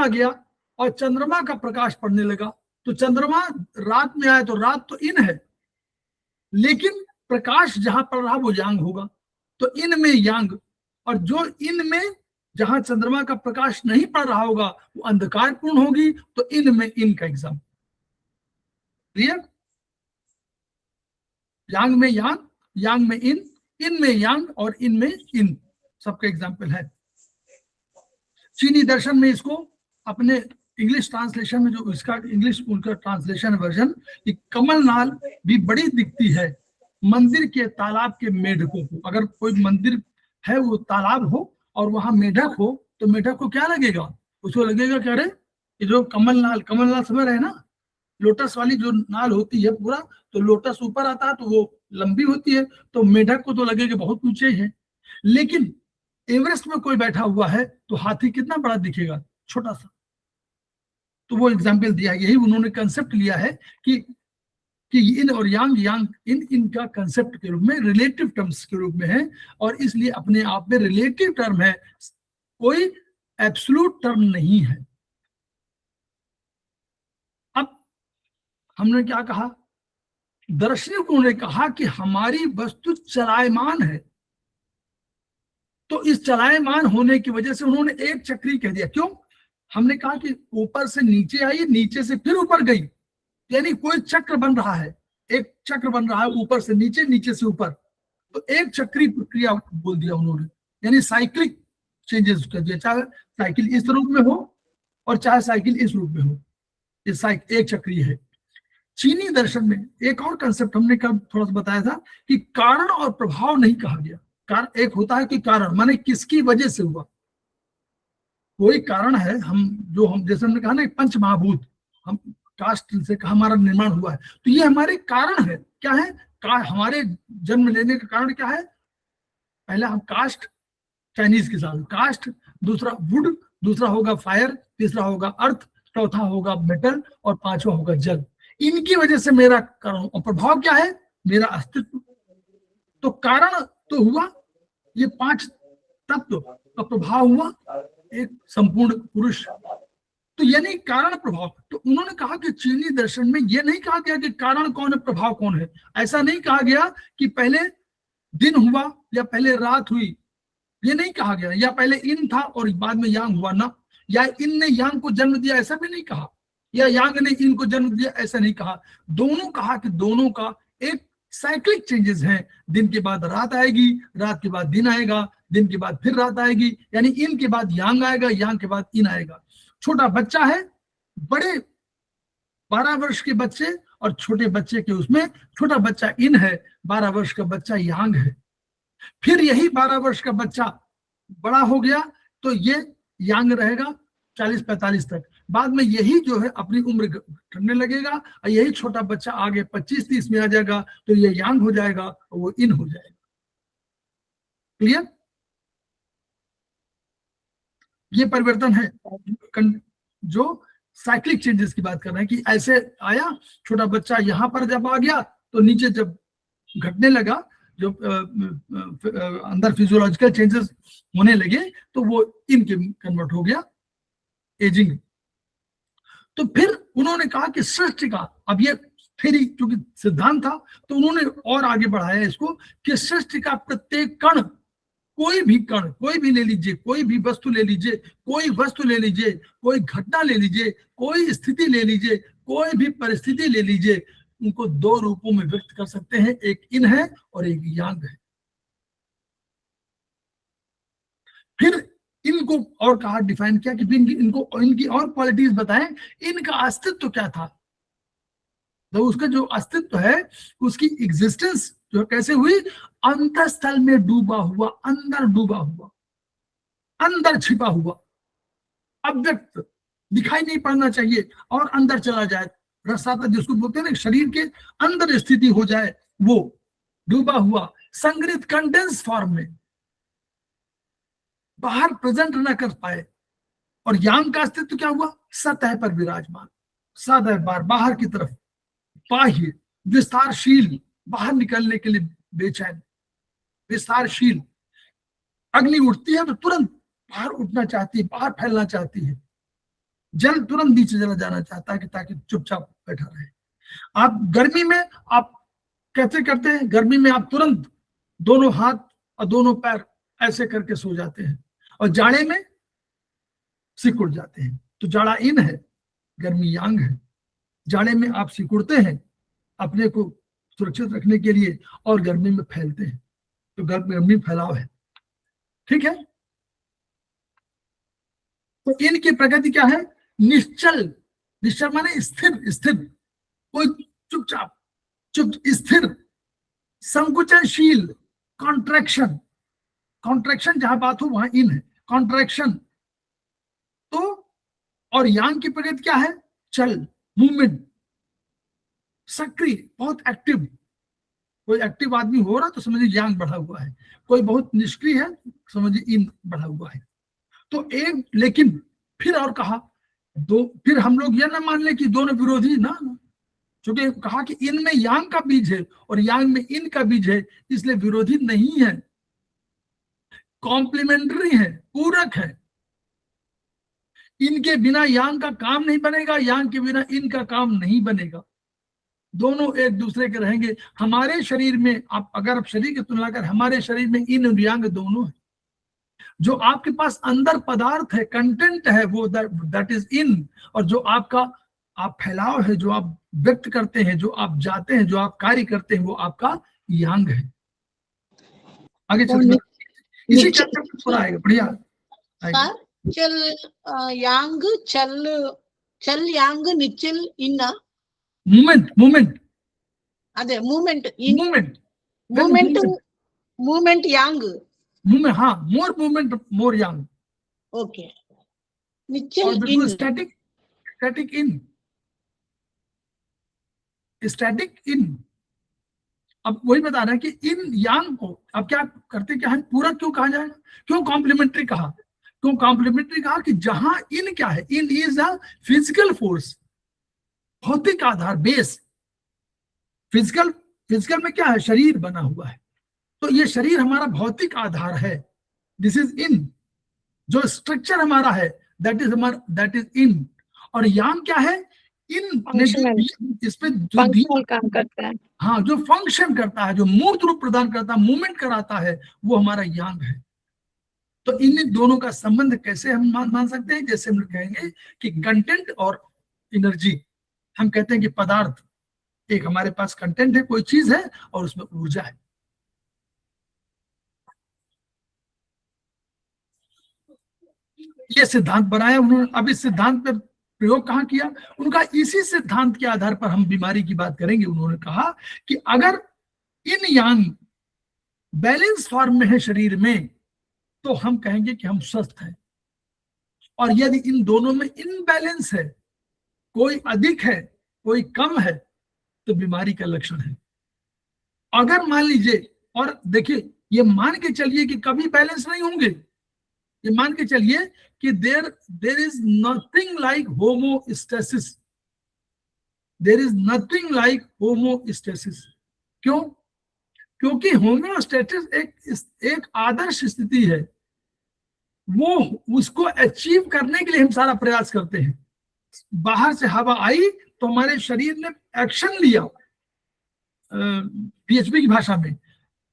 गया और चंद्रमा का प्रकाश पड़ने लगा, तो चंद्रमा रात में आया, तो रात तो इन है, लेकिन प्रकाश जहां पड़ रहा वो यांग होगा, तो इन में यांग। और जो इन में जहां चंद्रमा का प्रकाश नहीं पड़ रहा होगा वो अंधकार पूर्ण होगी, तो इन में इन का एग्जाम्पल। क्लियर? यांग में यांग, यांग में इन में यांग और इन में इन, सबका एग्जाम्पल है। चीनी दर्शन में इसको अपने इंग्लिश ट्रांसलेशन में, जो इसका इंग्लिश उनका ट्रांसलेशन वर्जन, कमलनाल भी बड़ी दिखती है मंदिर के तालाब के मेढकों को। अगर कोई मंदिर है वो तालाब हो और वहां मेढक हो, तो मेढक को क्या लगेगा, उसको लगेगा कि अरे ये जो कमलनाल समझ रहे हैं ना, लोटस वाली जो नाल होती है पूरा, तो लोटस ऊपर आता है तो वो लंबी होती है, तो मेढक को तो लगेगा बहुत ऊंचे है। लेकिन एवरेस्ट में कोई बैठा हुआ है तो हाथी कितना बड़ा दिखेगा, छोटा सा। तो वो एग्जाम्पल दिया है, यही उन्होंने कंसेप्ट लिया है कि इन और यांग इनका कंसेप्ट के रूप में, रिलेटिव टर्म्स के रूप में है, और इसलिए अपने आप में रिलेटिव टर्म है, कोई एब्सोल्यूट टर्म नहीं है। अब हमने क्या कहा, दार्शनिकों ने कहा कि हमारी वस्तु चलायमान है, तो इस चलायमान होने की वजह से उन्होंने एक चक्री कह दिया। क्यों? हमने कहा कि ऊपर से नीचे आई, नीचे से फिर ऊपर गई, यानी कोई चक्र बन रहा है, एक चक्र बन रहा है, ऊपर से नीचे, नीचे से ऊपर, तो एक चक्री प्रक्रिया बोल दिया उन्होंने, यानी साइक्लिक चेंजेस कर दिया, चाहे साइकिल इस रूप में हो और चाहे साइकिल इस रूप में हो, ये एक चक्री है। चीनी दर्शन में एक और कंसेप्ट हमने कल थोड़ा सा बताया था कि कारण और प्रभाव नहीं कहा गया। एक होता है कि कारण माने किसकी वजह से हुआ, कोई कारण है, हम जैसे हमने कहा ना पंच महाभूत, हम कास्ट से हमारा निर्माण हुआ है, तो ये हमारे कारण है। क्या है? हमारे जन्म लेने का कारण क्या है? पहला हम कास्ट, चाइनीज के साथ कास्ट, दूसरा वुड, दूसरा होगा फायर, तीसरा होगा अर्थ, चौथा होगा मेटल और पांचवा होगा जल। इनकी वजह से मेरा कारण, और प्रभाव क्या है? मेरा अस्तित्व। तो कारण तो हुआ, ये 5 तत्व का प्रभाव हुआ एक संपूर्ण पुरुष, तो यानी कारण प्रभाव। तो उन्होंने कहा कि चीनी दर्शन में ये नहीं कहा गया कि कारण कौन है प्रभाव कौन है, ऐसा नहीं कहा गया कि पहले दिन हुआ या पहले रात हुई, ये नहीं कहा गया, या पहले इन था और बाद में यांग हुआ ना, या इन ने यांग को जन्म दिया ऐसा भी नहीं कहा, या यांग ने इन को जन्म दिया ऐसा नहीं कहा। दोनों कहा कि दोनों का एक साइक्लिक चेंजेस हैं, दिन के बाद रात आएगी, रात के बाद दिन आएगा, दिन के बाद फिर रात आएगी, यानी इन के बाद यांग आएगा, यांग के बाद इन आएगा। छोटा बच्चा है, बड़े 12 वर्ष के बच्चे और छोटे बच्चे के उसमें छोटा बच्चा इन है, 12 वर्ष का बच्चा यांग है। फिर यही 12 वर्ष का बच्चा बड़ा हो गया तो ये यांग रहेगा 40-45 तक, बाद में यही जो है अपनी उम्र घटने लगेगा और यही छोटा बच्चा आगे 25-30 में आ जाएगा तो ये यांग हो जाएगा और वो इन हो जाएगा। क्लियर? ये परिवर्तन है जो साइक्लिक चेंजेस की बात कर रहे हैं कि ऐसे आया, छोटा बच्चा यहां पर जब आ गया तो नीचे जब घटने लगा, जो अंदर फिजियोलॉजिकल चेंजेस होने लगे तो वो इनके कन्वर्ट हो गया, एजिंग। तो फिर उन्होंने कहा कि सृष्टि का, अब ये थ्योरी क्योंकि सिद्धांत था तो उन्होंने और आगे बढ़ाया इसको कि सृष्टि का प्रत्येक कण, कोई भी कण, कोई भी ले लीजिए, कोई भी वस्तु ले लीजिए, कोई वस्तु ले लीजिए, कोई घटना ले लीजिए, कोई स्थिति ले लीजिए, कोई भी परिस्थिति ले लीजिए, उनको दो रूपों में व्यक्त कर सकते हैं, एक इन है और एक यांग है। फिर इनको और कहा, डिफाइन किया कि इनको इनकी और क्वालिटीज बताएं, इनका अस्तित्व क्या था, तो उसका जो अस्तित्व है उसकी एग्जिस्टेंस जो कैसे हुई, अंतस्थल में डूबा हुआ, अंदर डूबा हुआ, अंदर छिपा हुआ, अव्यक्त, दिखाई नहीं पड़ना चाहिए और अंदर चला जाए, रसाता जिसको बोलते हैं ना, शरीर के अंदर स्थिति हो जाए, वो डूबा हुआ, संग्रहित कंडेंस फॉर्म में, बाहर प्रेजेंट न कर पाए। और यांग का अस्तित्व क्या हुआ, सतह पर विराजमान, सतह पर बाहर की तरफ, बाह्य, विस्तारशील, बाहर निकलने के लिए बेचैन, विस्तारशील। अग्नि उठती है तो तुरंत बाहर उठना चाहती है, बाहर फैलना चाहती है, जल तुरंत नीचे चला जाना चाहता है कि ताकि चुपचाप बैठा रहे। आप गर्मी में आप कैसे करते हैं, गर्मी में आप तुरंत दोनों हाथ और दोनों पैर ऐसे करके सो जाते हैं और जाड़े में सिकुड़ जाते हैं। तो जाड़ा इन है, गर्मी यांग है। जाड़े में आप सिकुड़ते हैं अपने को सुरक्षित रखने के लिए और गर्मी में फैलते हैं, तो गर्मी फैलाव है, ठीक है। तो इनकी प्रकृति क्या है, निश्चल, निश्चल माने स्थिर, स्थिर, कोई चुपचाप, स्थिर, संकुचनशील, कॉन्ट्रैक्शन, कॉन्ट्रैक्शन जहां बात हो वहां इन है, कॉन्ट्रैक्शन। तो और यांग की प्रकृति क्या है, चल, मूवमेंट, सक्रिय, बहुत एक्टिव। कोई एक्टिव आदमी हो रहा तो समझिए यांग बढ़ा हुआ है, कोई बहुत निष्क्रिय है समझिए इन बढ़ा हुआ है। तो एक, लेकिन फिर और कहा दो, फिर हम लोग यह ना मान ले कि दोनों विरोधी ना, क्योंकि कहा कि इनमें यांग का बीज है और यांग में इन का बीज है, इसलिए विरोधी नहीं है, कॉम्प्लीमेंट्री है, पूरक है। इनके बिना यांग का काम नहीं बनेगा, यांग के बिना इनका काम नहीं बनेगा, दोनों एक दूसरे के रहेंगे। हमारे शरीर में आप अगर आप शरीर की तुलना कर, हमारे शरीर में इन और यांग दोनों है। जो आपके पास अंदर पदार्थ है, कंटेंट है, वो दैट इज इन, और जो आपका आप फैलाव है, जो आप व्यक्त करते हैं, जो आप जाते हैं, जो आप कार्य करते हैं, वो आपका यांग है। आगे चलते इसी चर्चा में पूरा आएगा, बढ़िया आएगा। चल यांग, चल यांग, निचल इन, मूवमेंट, मूवमेंट, अदे movement, movement, movement yang, movement, हाँ, more movement more yang, okay. निचल yin, static, static yin, static yin. अब वही बता रहे हैं कि इन यांग को अब क्या करते, क्या है, पूरक क्यों कहा जाएगा, क्यों कॉम्प्लीमेंट्री कहा, क्यों कॉम्प्लीमेंट्री कहा कि जहां इन क्या है, इन इज अ फिजिकल फोर्स, भौतिक आधार, बेस। फिजिकल में क्या है, शरीर बना हुआ है, तो ये शरीर हमारा भौतिक आधार है, दिस इज इन। जो स्ट्रक्चर हमारा है दैट इज इन। और यांग क्या है, इन Functional. इसमें जो फंक्शनल काम करता है। हाँ, जो फंक्शन करता है, जो मूर्त रूप प्रदान करता है, मूवमेंट कराता है, वो हमारा यांग है। तो इन दोनों का संबंध कैसे हम मान सकते हैं? जैसे हम कहेंगे कि कंटेंट और एनर्जी, हम कहते हैं कि पदार्थ, एक हमारे पास कंटेंट है, कोई चीज है, और उसमें ऊर्जा है। ये सिद्धांत बनाया उन्होंने। अब इस सिद्धांत पे प्रयोग कहाँ किया? उनका इसी सिद्धांत के आधार पर हम बीमारी की बात करेंगे। उन्होंने कहा कि अगर इन यांग बैलेंस फॉर्म में है शरीर में, तो हम कहेंगे कि हम स्वस्थ हैं। और यदि इन दोनों में इनबैलेंस है, कोई अधिक है, कोई कम है, तो बीमारी का लक्षण है। अगर मान लीजिए, और देखिए, ये मान के चलिए कि कभी बैलेंस नहीं होंगे, ये मान के चलिए कि there is nothing like homeostasis, there is nothing like homeostasis. क्यों? क्योंकि होमोस्टेसिस एक आदर्श स्थिति है, वो उसको अचीव करने के लिए हम सारा प्रयास करते हैं। बाहर से हवा आई तो हमारे शरीर ने एक्शन लिया। बीएचपी की भाषा में,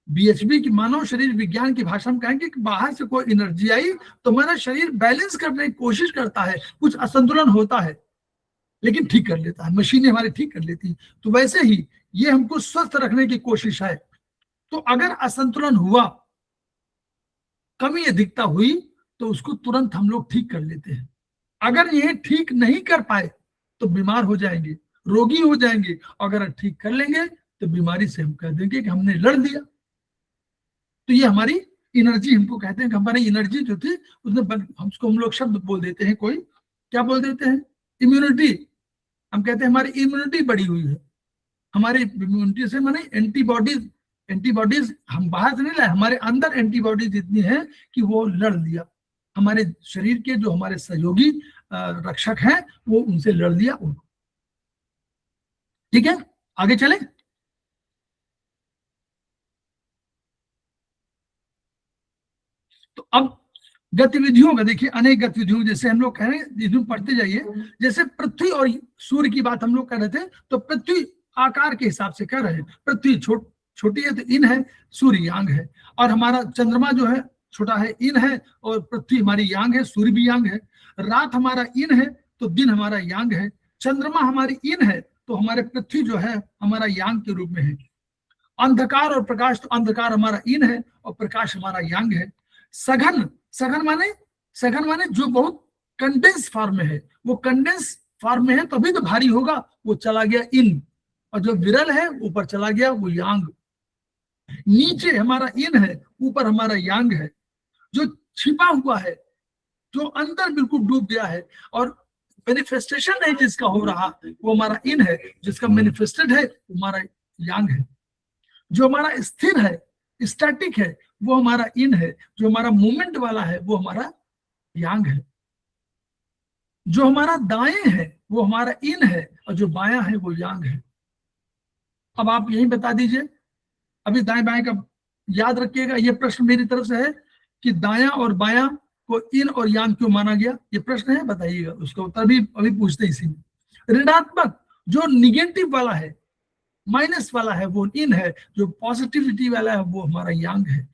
बीएचपी की मानव शरीर विज्ञान की भाषा में कहेंगे कि बाहर से कोई एनर्जी आई तो हमारा शरीर बैलेंस करने की कोशिश करता है, कुछ असंतुलन होता है लेकिन ठीक कर लेता है, मशीनें हमारी ठीक कर लेती। तो वैसे ही ये हमको स्वस्थ रखने की कोशिश है। तो अगर असंतुलन हुआ, कमी अधिकता हुई, तो उसको तुरंत हम लोग ठीक कर लेते हैं। अगर ये ठीक नहीं कर पाए तो बीमार हो जाएंगे, रोगी हो जाएंगे। अगर ठीक कर लेंगे तो बीमारी से हम कह देंगे कि हमने लड़ दिया। तो ये हमारी एनर्जी, हमको कहते हैं कि हमारी एनर्जी जो थी उसमें हम लोग शब्द बोल देते हैं, कोई क्या बोल देते हैं? इम्यूनिटी। हम कहते हैं हमारी इम्यूनिटी बढ़ी हुई है। हमारी इम्यूनिटी से माने एंटीबॉडीज हम बाहर से नहीं लाए, हमारे अंदर एंटीबॉडीज इतनी है कि वो लड़ लिया। हमारे शरीर के जो हमारे सहयोगी रक्षक हैं, वो उनसे लड़ लिया उनको। ठीक है, आगे चले। तो अब गतिविधियों का देखिए, अनेक गतिविधियों, जैसे हम लोग कह रहे हैं, इसमें पढ़ते जाइए। जैसे पृथ्वी और सूर्य की बात हम लोग कर रहे थे, तो पृथ्वी आकार के हिसाब से कर रहे हैं। पृथ्वी छोटी है तो इन है, सूर्य यांग है। और हमारा चंद्रमा जो है छोटा है, इन है, और पृथ्वी हमारी यांग है, सूर्य भी यांग है। रात हमारा इन है तो दिन हमारा यांग है। चंद्रमा हमारी इन है तो हमारे पृथ्वी जो है हमारा यांग के रूप में है। अंधकार और प्रकाश, तो अंधकार हमारा इन है और प्रकाश हमारा यांग है। सघन माने जो बहुत कंडेंस फॉर्म में है, वो कंडेंस फॉर्म में है तभी तो भारी होगा, वो चला गया इन। और जो विरल है ऊपर चला गया, वो यांग। नीचे हमारा इन है, ऊपर हमारा यांग है। जो छिपा हुआ है, जो अंदर बिल्कुल डूब गया है और मैनिफेस्टेशन है जिसका हो रहा, वो हमारा इन है। जिसका मैनिफेस्टेड है वो हमारा यांग है। जो हमारा स्थिर है, स्टैटिक है, वो हमारा इन है। जो हमारा मूवमेंट वाला है वो हमारा यांग है। जो हमारा दाएं है वो हमारा इन है और जो बायां है वो यांग है। अब आप यही बता दीजिए, अभी दाएं बाएं का याद रखिएगा। ये प्रश्न मेरी तरफ से है कि दायां और बायां को इन और यांग क्यों माना गया, ये प्रश्न है, बताइएगा। उसका उत्तर भी अभी पूछते हैं इसी में। ऋणात्मक, जो निगेटिव वाला है, माइनस वाला है, वो इन है। जो पॉजिटिविटी वाला है वो हमारा यांग है।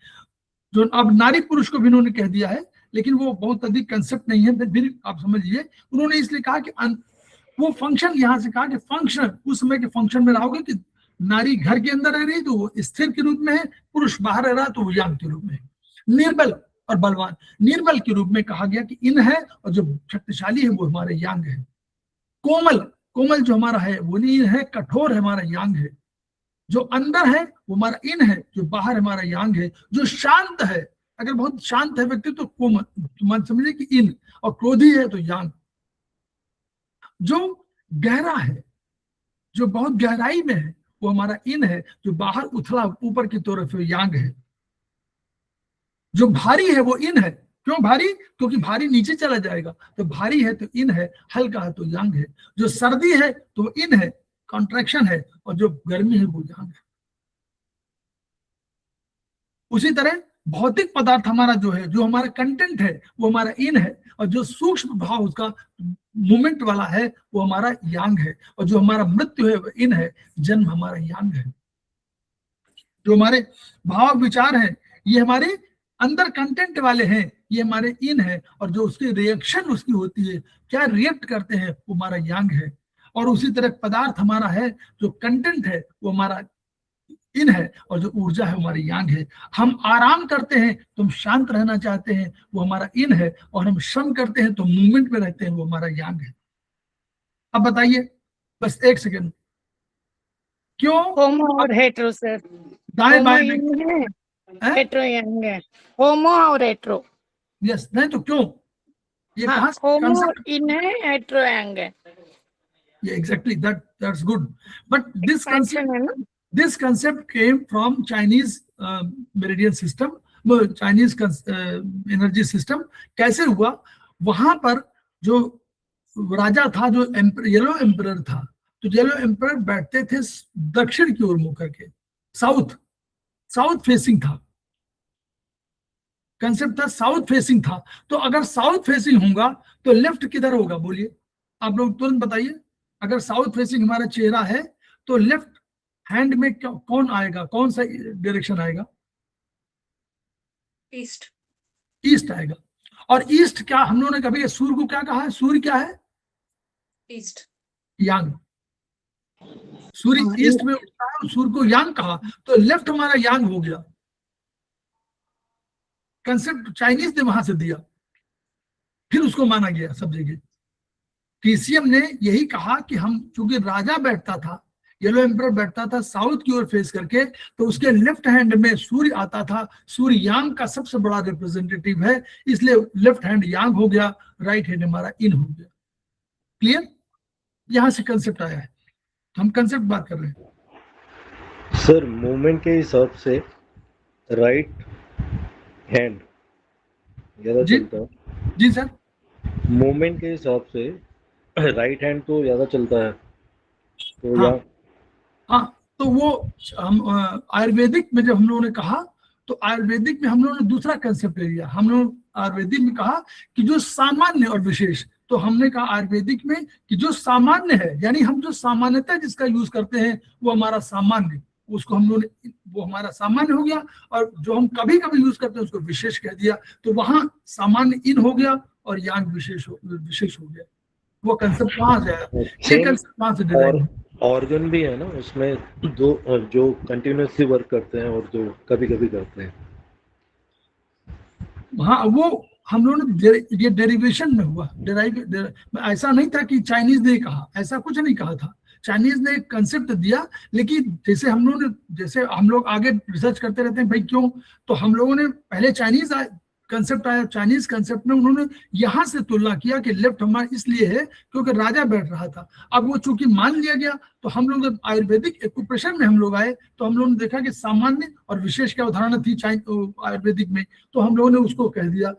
जो अब नारी पुरुष को भी उन्होंने कह दिया है, लेकिन वो बहुत अधिक कंसेप्ट नहीं है, फिर आप समझिए। उन्होंने इसलिए कहा कि वो फंक्शन, यहां से कहा कि फंक्शन, उस समय के फंक्शन में रहोगे कि नारी घर के अंदर रह रही तो वो स्थिर के रूप में है, पुरुष बाहर रह रहा तो वो यांग के रूप में है। निर्बल और बलवान, निर्बल के रूप में कहा गया कि इन है और जो शक्तिशाली है वो हमारे यांग है। कोमल जो हमारा है वो इन है, कठोर है हमारा यांग है। जो अंदर है वो हमारा इन है, जो बाहर हमारा यांग है। जो शांत है, अगर बहुत शांत है व्यक्ति तो कोमल, मान समझिए कि इन, और क्रोधी है तो यांग। जो गहरा है, जो बहुत गहराई में है, वो हमारा इन है। जो बाहर उथला ऊपर की तरफ यांग है। जो भारी है वो इन है। क्यों भारी? क्योंकि भारी नीचे चला जाएगा, तो भारी है तो इन है, हल्का है तो यांग है। जो सर्दी है तो वो इन है, कॉन्ट्रैक्शन है, और जो गर्मी है वो यांग है। उसी तरह भौतिक पदार्थ हमारा जो है, जो हमारा कंटेंट है, वो हमारा इन है, और जो सूक्ष्म भाव उसका मूवमेंट वाला है वो हमारा यांग है, और जो हमारा मृत्यु है वो इन है, जन्म हमारा यांग है। जो हमारे भाव विचार हैं ये हमारे अंदर कंटेंट वाले हैं, ये हमारे इन है, और जो उसकी रिएक्शन उसकी होती है, क्या रिएक्ट करते हैं, वो हमारा यांग है। और उसी तरह पदार्थ हमारा है, जो कंटेंट है वो हमारा इन है, और जो ऊर्जा है हमारी यांग है। हम आराम करते हैं तो हम शांत रहना चाहते हैं, वो हमारा इन है, और हम श्रम करते हैं तो मूवमेंट में रहते हैं, वो हमारा यांग है। अब बताइए, बस एक सेकेंड, क्यों होमो और हेट्रो सर, दाएं होमो बाएं इन है, हैं? हेट्रो यंग है, होमो और हेट्रो। यस, नहीं तो क्यों, ये हाँ, कहाँ होमो concept- इन है, हेट्रो यंग है। Yeah, exactly, that's good, but this concept Expansion है ना? this concept came from Chinese meridian system, Chinese energy system। कैसे हुआ, वहां पर जो राजा था, जो येलो एम्परर था, तो येलो एम्परर बैठते थे दक्षिण की ओर मुंह करके, साउथ फेसिंग था, कंसेप्ट था साउथ फेसिंग था। तो अगर साउथ फेसिंग होगा तो लेफ्ट किधर होगा, बोलिए आप लोग तुरंत बताइए। अगर साउथ फेसिंग हमारा चेहरा है तो लेफ्ट हैंड में कौन आएगा, कौन सा डायरेक्शन आएगा, ईस्ट। ईस्ट आएगा। और ईस्ट क्या, हम लोगों ने कभी सूर्य को क्या कहा है, सूर्य क्या है, ईस्ट। यांग। सूर्य हाँ, ईस्ट में उठता है, सूर्य को यांग कहा, तो लेफ्ट हमारा यांग हो गया। कंसेप्ट चाइनीज ने वहां से दिया, फिर उसको माना गया सब जगह। TCM ने यही कहा कि हम, चूंकि राजा बैठता था, येलो एम्परर बैठता था साउथ की ओर फेस करके, तो उसके लेफ्ट हैंड में सूर्य आता था, सूर्य यांग का सबसे बड़ा रिप्रेजेंटेटिव है, इसलिए लेफ्ट हैंड यांग हो गया, राइट हैंड हमारा इन हो गया। क्लियर, यहां से कंसेप्ट आया है, हम कंसेप्ट बात कर रहे हैं। सर मूवमेंट के हिसाब से राइट हैंड ज्यादा जी? चलता है। जी सर, मूवमेंट के हिसाब से राइट हैंड तो ज्यादा चलता है, तो हाँ हाँ, तो वो हम आयुर्वेदिक में जब हम लोगों ने कहा, तो आयुर्वेदिक में हम लोगों ने दूसरा कंसेप्ट ले लिया। हम लोग आयुर्वेदिक में कहा कि जो सामान्य और विशेष, तो हमने कहा आयुर्वेदिक में कि जो सामान्य है, यानी हम जो सामान्यतः जिसका यूज करते हैं वो हमारा सामान्य, उसको हम लोगों ने, वो हमारा सामान्य हो गया, और जो हम कभी कभी यूज करते हैं उसको विशेष कह दिया। तो वहां सामान्य इन हो गया और यांग विशेष हो गया। वो कंसेप्ट वहां से आया, ये कंसेप्ट वहां से डिराइव है। ऑर्गन भी है ना उसमें, दो जो कंटिन्यूसली वर्क करते हैं और जो कभी कभी करते हैं। हाँ, वो हम लोगों ने ये डेरिवेशन में हुआ, ऐसा नहीं था कि चाइनीज ने कहा, ऐसा कुछ नहीं कहा था। चाइनीज ने एक कंसेप्ट दिया, लेकिन जैसे हम लोग आगे रिसर्च करते रहते हैं भाई क्यों, तो हम लोगों ने पहले चाइनीज कंसेप्ट आया, चाइनीज कंसेप्ट में उन्होंने यहां से तुलना किया कि लेफ्ट हमारा इसलिए है क्योंकि राजा बैठ रहा था। अब वो चूंकि मान लिया गया, तो हम लोग जब आयुर्वेदिक एक्यूप्रेशन में हम लोग आए, तो हम लोगों ने देखा कि सामान्य और विशेष क्या उदाहरण थी आयुर्वेदिक में, तो हम लोगों ने उसको कह दिया।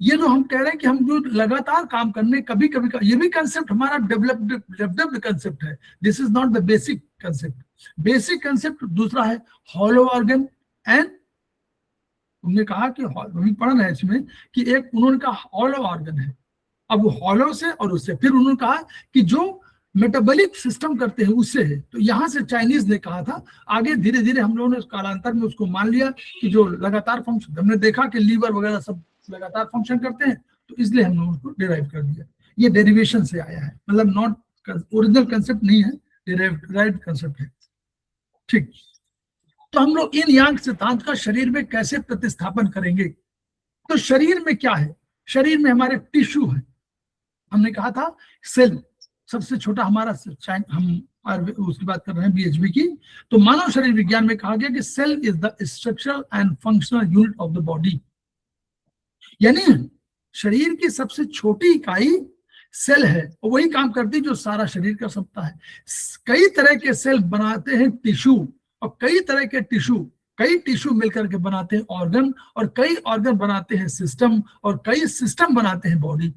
ये जो हम कह रहे हैं कि हम जो लगातार काम करने, कभी कभी ये भी कंसेप्ट हमारा डेवलप्ड कंसेप्ट है। This is not the basic concept. Basic concept दूसरा है, हॉलो ऑर्गन एंड, उन्होंने कहा कि अभी पढ़ रहे हैं इसमें कि एक उन्होंने कहा हॉलो ऑर्गन है, अब वो हॉलो से और उससे, फिर उन्होंने कहा कि जो मेटाबॉलिक सिस्टम करते हैं उससे है। तो यहाँ से चाइनीज ने कहा था, आगे धीरे धीरे हम लोगों ने कालांतर में उसको मान लिया कि जो लगातार फंक्शन, हमने देखा कि लीवर वगैरह सब लगातार फंक्शन करते हैं, तो इसलिए हम लोगों को डिराइव कर दिया। ये डेरिवेशन से आया है, मतलब नॉट ओरिजिनल कंसेप्ट नहीं है, डिराइव्ड कंसेप्ट है। ठीक, तो हम लोग इन यांग सिद्धांत का शरीर में कैसे प्रतिस्थापन करेंगे। तो शरीर में क्या है, शरीर में हमारे टिश्यू है। हमने कहा था सेल सबसे छोटा हमारा, हम उसकी बात कर रहे हैं BHB की। तो मानव शरीर विज्ञान में कहा गया कि cell is the structural and functional unit of the body, यानी शरीर की सबसे छोटी इकाई सेल है, और वही काम करती है जो सारा शरीर कर सकता है। कई तरह के सेल बनाते हैं टिश्यू, और कई तरह के कई टिश्यू मिलकर के बनाते हैं ऑर्गन, और कई ऑर्गन बनाते हैं सिस्टम, और कई सिस्टम बनाते हैं बॉडी।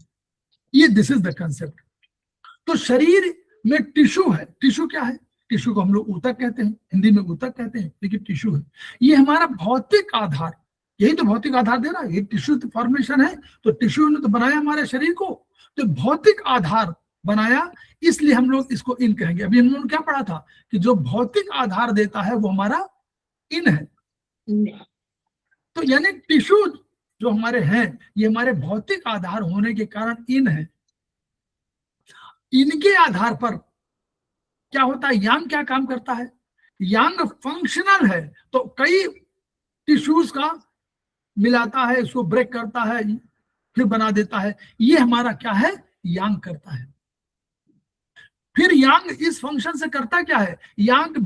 ये दिस इज द कंसेप्ट। तो शरीर में टिश्यू है। टिश्यू क्या है, टिश्यू को हम लोग ऊतक कहते हैं, हिंदी में ऊतक कहते हैं, लेकिन टिश्यू है। ये हमारा भौतिक आधार, यही तो भौतिक आधार दे रहा है। ये टिश्यू फॉर्मेशन है, तो टिश्यू ने तो बनाया हमारे शरीर को, तो भौतिक आधार बनाया, इसलिए हम लोग इसको इन कहेंगे। अभी हम लोगों ने क्या पढ़ा था कि जो भौतिक आधार देता है वो हमारा इन है। तो यानी टिश्यू जो हमारे हैं ये हमारे भौतिक आधार होने के कारण इन है। इनके आधार पर क्या होता है, यांग क्या काम करता है, यांग फंक्शनल है, तो कई टिश्यूज का मिलाता है, इसको ब्रेक करता है, फिर बना देता है। ये हमारा क्या है, यांग करता है। फिर यांग इस फंक्शन से करता क्या है, यांग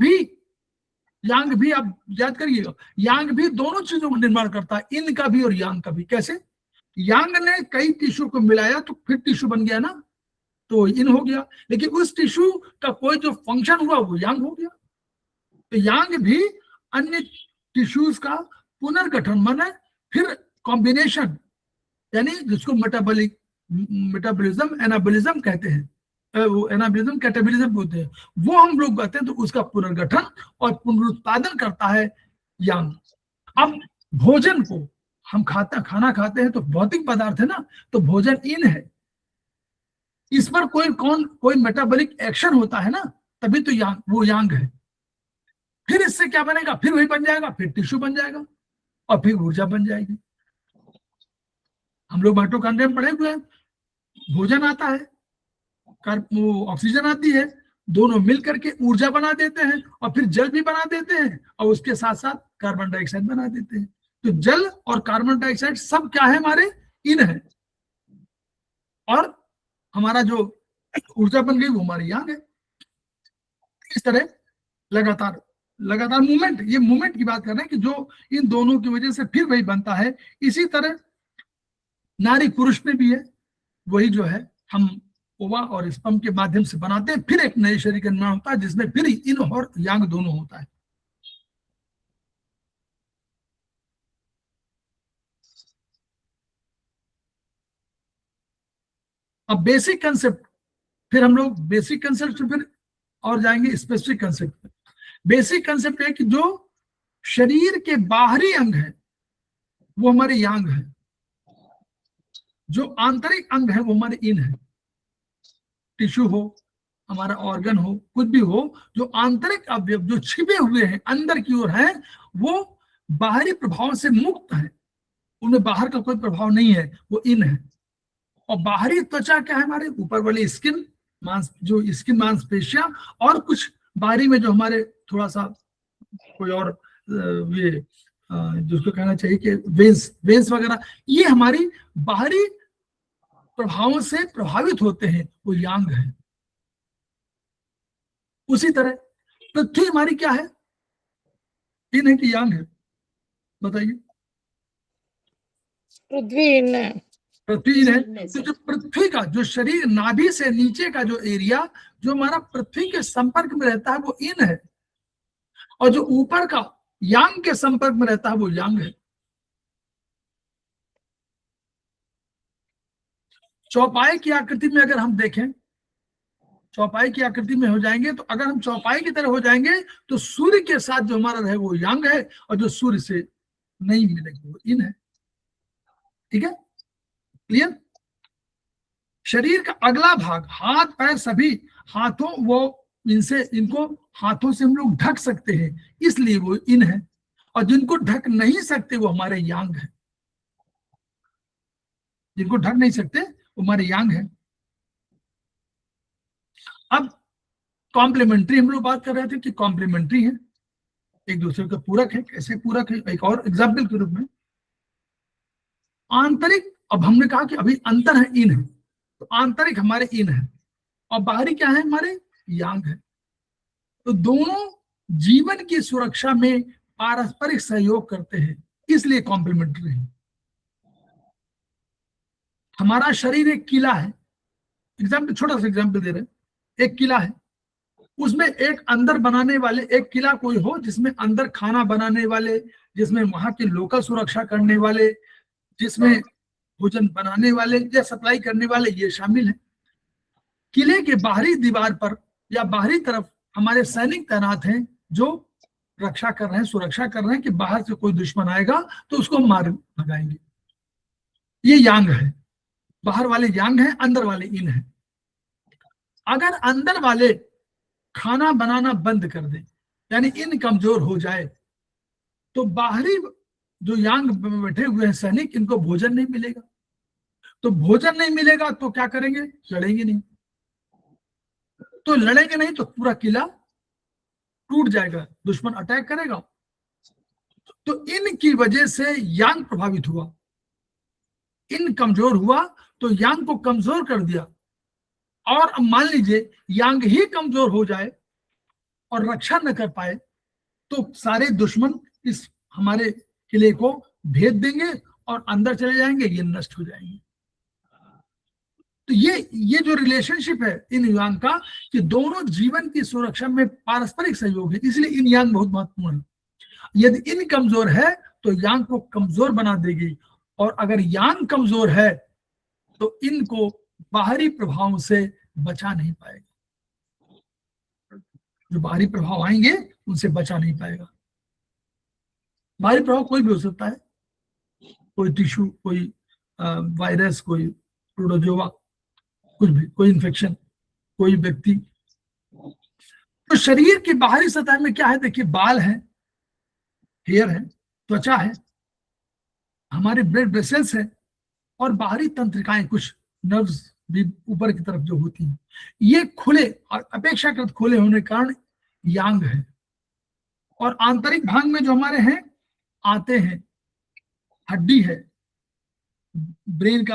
भी आप याद करिएगा, यांग भी दोनों चीजों का निर्माण करता है, इन का भी और यांग का भी। कैसे, यांग ने कई टिश्यू को मिलाया तो फिर टिश्यू बन गया ना, तो इन हो गया, लेकिन उस टिश्यू का कोई जो फंक्शन हुआ वो यांग हो गया। तो यांग भी अन्य टिश्यूज का पुनर्गठन माने फिर कॉम्बिनेशन, यानी जिसको मेटाबॉलिज्म एनाबॉलिज्म कहते हैं, वो एनाबॉलिज्म कैटाबॉलिज्म बोलते हैं, वो हम लोग कहते हैं। तो उसका पुनर्गठन और पुनरुत्पादन करता है यांग। अब भोजन को हम खाना खाते हैं तो भौतिक पदार्थ है ना, तो भोजन इन है, इस पर कोई मेटाबॉलिक एक्शन होता है ना, तभी तो वो यांग है। फिर इससे क्या बनेगा, फिर वही बन जाएगा, फिर टिश्यू बन जाएगा और फिर ऊर्जा बन जाएगी। हम लोग माइटोकॉन्ड्रिया में पढ़े हुए हैं, भोजन आता है, वो ऑक्सीजन आती है, दोनों मिलकर के ऊर्जा बना देते हैं और फिर जल भी बना देते हैं और उसके साथ साथ कार्बन डाइऑक्साइड बना देते हैं। तो जल और कार्बन डाइऑक्साइड सब क्या है, हमारे इन है, और हमारा जो ऊर्जा बन गई वो हमारी यांग है। इस तरह लगातार मूवमेंट, ये मूवमेंट की बात कर रहे हैं कि जो इन दोनों की वजह से फिर वही बनता है। इसी तरह नारी पुरुष में भी है, वही जो है हम ओवा और स्पर्म के माध्यम से बनाते हैं, फिर एक नए शरीर का निर्माण होता है जिसमें फिर इन और यांग दोनों होता है। अब बेसिक कंसेप्ट, फिर हम लोग बेसिक कंसेप्ट से फिर और जाएंगे स्पेसिफिक कंसेप्ट पे। बेसिक कंसेप्ट है कि जो शरीर के बाहरी अंग है वो हमारे यांग है, जो आंतरिक अंग है वो हमारे इन है। टिश्यू हो, हमारा ऑर्गन हो, कुछ भी हो, जो आंतरिक अवयव जो छिपे हुए हैं अंदर की ओर हैं, वो बाहरी प्रभाव से मुक्त है, उनमें बाहर का कोई प्रभाव नहीं है, वो इन है। और बाहरी त्वचा क्या है, हमारे ऊपर वाली स्किन, मांसपेशियां, और कुछ बाहरी में जो हमारे थोड़ा सा कोई और ये जिसको कहना चाहिए कि वेंस वगैरह, ये हमारी बाहरी प्रभावों से प्रभावित होते हैं, वो यांग है। उसी तरह पृथ्वी हमारी क्या है, इन है कि यांग है, बताइए। पृथ्वी इन है। पृथ्वी इन है। तो जो पृथ्वी का जो शरीर नाभि से नीचे का जो एरिया जो हमारा पृथ्वी के संपर्क में रहता है वो इन है, और जो ऊपर का यांग के संपर्क में रहता है वो यांग है। चौपाई की आकृति में अगर हम देखें, चौपाई की आकृति में हो जाएंगे, तो अगर हम चौपाई की तरह हो जाएंगे तो सूर्य के साथ जो हमारा रहे वो यांग है, और जो सूर्य से नहीं मिलेगी वो इन है। ठीक है, क्लियर। शरीर का अगला भाग, हाथ पैर सभी, हाथों वो इनको हाथों से हम लोग ढक सकते हैं, इसलिए वो इन है, और जिनको ढक नहीं सकते वो हमारे यांग है। जिनको ढक नहीं सकते वो हमारे यांग है। अब कॉम्प्लीमेंट्री हम लोग बात कर रहे थे कि कॉम्प्लीमेंट्री है, एक दूसरे का पूरक है। कैसे पूरक है, एक और एग्जाम्पल के रूप में, आंतरिक, अब हमने कहा कि अभी अंतर है, इन है, तो आंतरिक हमारे इन है और बाहरी क्या है, हमारे यांग है। तो दोनों जीवन की सुरक्षा में पारस्परिक सहयोग करते हैं, इसलिए कॉम्प्लीमेंट्री है। हमारा शरीर एक किला है, एग्जाम्पल, छोटा सा एग्जाम्पल दे रहे हैं, एक किला है, उसमें एक अंदर बनाने वाले, एक किला कोई हो जिसमें अंदर खाना बनाने वाले, जिसमें वहां की लोकल सुरक्षा करने वाले, जिसमें भोजन बनाने वाले या सप्लाई करने वाले, ये शामिल है। किले के बाहरी दीवार पर या बाहरी तरफ हमारे सैनिक तैनात हैं जो रक्षा कर रहे हैं, सुरक्षा कर रहे हैं कि बाहर से कोई दुश्मन आएगा तो उसको हम मार भगाएंगे। ये यांग है, बाहर वाले यांग हैं, अंदर वाले इन हैं। अगर अंदर वाले खाना बनाना बंद कर दें, यानी इन कमजोर हो जाए, तो बाहरी जो यांग में बैठे हुए हैं सैनिक, इनको भोजन नहीं मिलेगा। तो भोजन नहीं मिलेगा तो क्या करेंगे? लड़ेंगे नहीं। तो लड़ेंगे नहीं तो पूरा किला टूट जाएगा, दुश्मन अटैक करेगा। तो इनकी वजह से यांग प्रभावित हुआ, इन कमजोर हुआ तो यांग को कमजोर कर दिया। और अब मान लीजिए यांग ही कमजोर हो जाए और रक्षा न कर पाए, तो सारे दुश्मन इस हमारे किले को भेद देंगे और अंदर चले जाएंगे, ये नष्ट हो जाएंगे। तो ये जो रिलेशनशिप है इन यांग का, कि दोनों जीवन की सुरक्षा में पारस्परिक सहयोग है, इसलिए इन यांग बहुत महत्वपूर्ण है। यदि इन कमजोर है तो यांग को कमजोर बना देगी, और अगर यांग कमजोर है तो इनको बाहरी प्रभाव से बचा नहीं पाएगा। जो बाहरी प्रभाव आएंगे उनसे बचा नहीं पाएगा। बाहरी प्रभाव कोई भी हो सकता है, कोई टिश्यू, कोई वायरस, कोई प्रोटोजोआ, कुछ भी, कोई इन्फेक्शन, कोई व्यक्ति। तो शरीर की बाहरी सतह में क्या है? देखिए, बाल हैं, हेयर है, त्वचा है, हमारे ब्लड वेसल्स है, और बाहरी तंत्रिकाएं, कुछ नर्व्स भी ऊपर की तरफ जो होती हैं, ये खुले और अपेक्षाकृत खुले होने के कारण यांग है। और आंतरिक भाग में जो हमारे हैं, आते हैं, हड्डी है, ब्रेन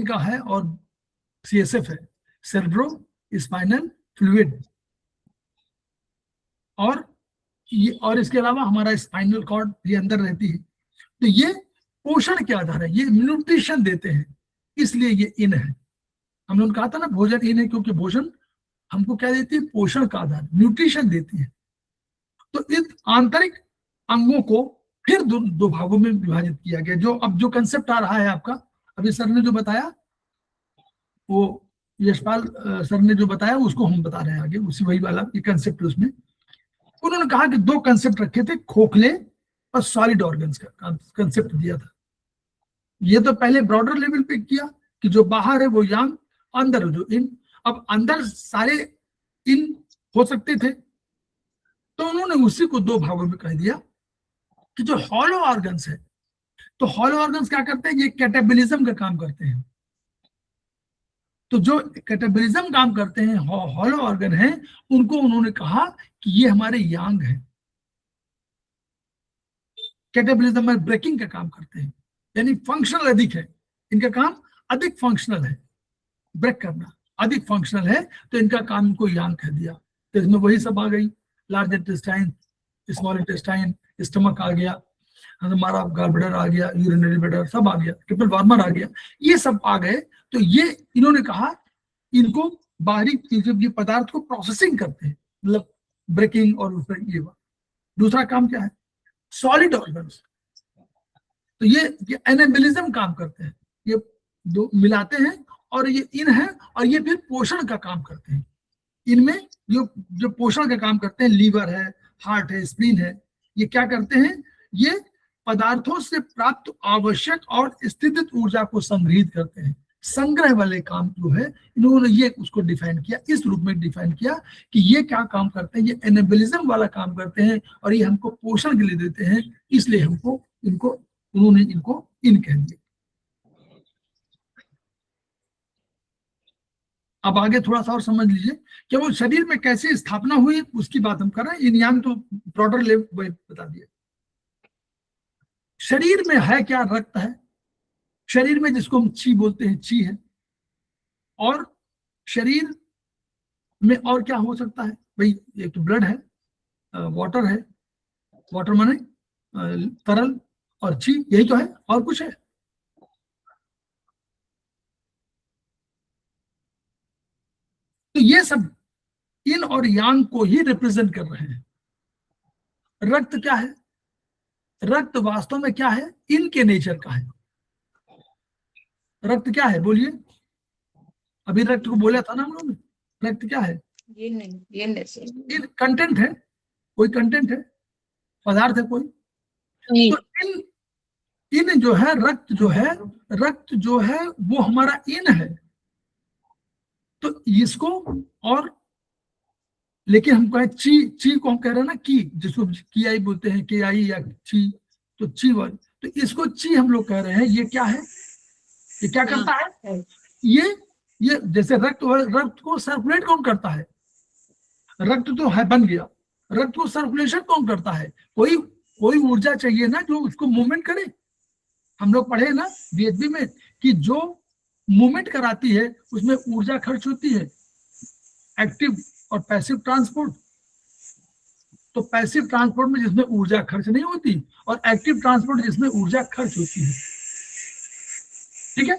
का है, और सीएसएफ है, सेरेब्रो स्पाइनल फ्लूइड, और इसके अलावा हमारा स्पाइनल कॉर्ड ये अंदर रहती है। तो ये पोषण के आधार है, ये न्यूट्रिशन देते हैं, इसलिए ये इन है। हम लोगों ने कहा था ना, भोजन इन है, क्योंकि भोजन हमको क्या देती है? पोषण का आधार, न्यूट्रिशन देती है। तो इन आंतरिक अंगों को फिर दो भागों में विभाजित किया गया। अब जो कंसेप्ट आ रहा है आपका, अभी सर ने जो बताया, वो यशपाल सर ने जो बताया उसको हम बता रहे हैं आगे, उसी वही वाला ये कंसेप्ट। उसमें उन्होंने कहा कि दो कंसेप्ट रखे थे, खोखले और सॉलिड ऑर्गन्स का कंसेप्ट दिया था। ये तो पहले ब्रॉडर लेवल पे किया कि जो बाहर है वो यांग, अंदर जो इन। अब अंदर सारे इन हो सकते थे, तो उन्होंने उसी को दो भागों में कह दिया कि जो हॉलो ऑर्गन्स है, तो हॉलो ऑर्गन्स क्या करते हैं? ये कैटाबॉलिज्म का काम करते हैं। तो जो कैटाबॉलिज्म काम करते हैं, हॉलो ऑर्गन हैं, उनको उन्होंने कहा कि ये हमारे यांग है। कैटाबॉलिज्म में ब्रेकिंग का काम करते हैं, यानी फंक्शनल अधिक है, इनका काम अधिक फंक्शनल है, ब्रेक करना अधिक फंक्शनल है, तो इनका काम इनको यांग कह दिया। तो इसमें वही सब आ गई, large intestine, small intestine, stomach आ गया, हमारा गॉल ब्लैडर आ गया, यूरिनरी ब्लैडर सब आ गया, ट्रिपल वार्मर आ गया, ये सब आ गए। तो ये इन्होंने कहा इनको बाहरी ये पदार्थ को प्रोसेसिंग करते हैं, मतलब ब्रेकिंग और ये। दूसरा काम क्या है? Solid organs. तो ये एनाबॉलिज्म काम करते हैं, ये दो मिलाते हैं, और ये इन है, और ये फिर पोषण का काम करते हैं। इनमें जो पोषण का काम करते हैं, लीवर है, हार्ट है, स्प्लीन है, ये क्या करते हैं? ये पदार्थों से प्राप्त आवश्यक और स्थितित ऊर्जा को संग्रहित करते हैं। संग्रह वाले काम जो है, इन्होंने ये उसको डिफाइन किया, इस रूप में डिफाइन किया कि ये क्या काम करते हैं? ये एनाबॉलिज्म वाला काम करते हैं, और ये हमको पोषण के लिए देते हैं, इसलिए उन्होंने इनको इन कह दिया। अब आगे थोड़ा सा और समझ लीजिए कि वो शरीर में कैसे स्थापना हुई, उसकी बात हम कर रहे हैं। इन यांग तो ब्रॉडर लेवल बता दिया। शरीर में है क्या? रक्त है शरीर में, जिसको हम ची बोलते हैं, ची है। और शरीर में और क्या हो सकता है भाई? एक तो ब्लड है, वाटर है, वाटर माने तरल, और ची, यही तो है, और कुछ है? तो ये सब इन और यांग को ही रिप्रेजेंट कर रहे हैं। रक्त क्या है? रक्त वास्तव में क्या है? इनके नेचर का है। रक्त क्या है? बोलिए, अभी रक्त को बोला था ना हम लोगों ने। रक्त क्या है? ये नहीं, ये नहीं। इन कंटेंट है, कोई कंटेंट है, पदार्थ है कोई? नहीं, तो इन जो है, रक्त जो है वो हमारा इन है। तो इसको, और लेकिन हम कहें ची को हम कह रहे हैं ना की, जिसको की आई बोलते हैं, के आई या ची, तो ची वाली, तो इसको ची हम लोग कह रहे हैं। ये क्या है? ये क्या करता है? ये जैसे रक्त को सर्कुलेट कौन करता है? रक्त तो है, बन गया। रक्त को सर्कुलेशन कौन करता है? कोई ऊर्जा चाहिए ना जो उसको मूवमेंट करे। हम लोग पढ़े ना बीएचबी में कि जो मूवमेंट कराती है उसमें ऊर्जा खर्च होती है, एक्टिव और पैसिव ट्रांसपोर्ट। तो पैसिव ट्रांसपोर्ट में जिसमें ऊर्जा खर्च नहीं होती, और एक्टिव ट्रांसपोर्ट जिसमें ऊर्जा खर्च होती है। ठीक है,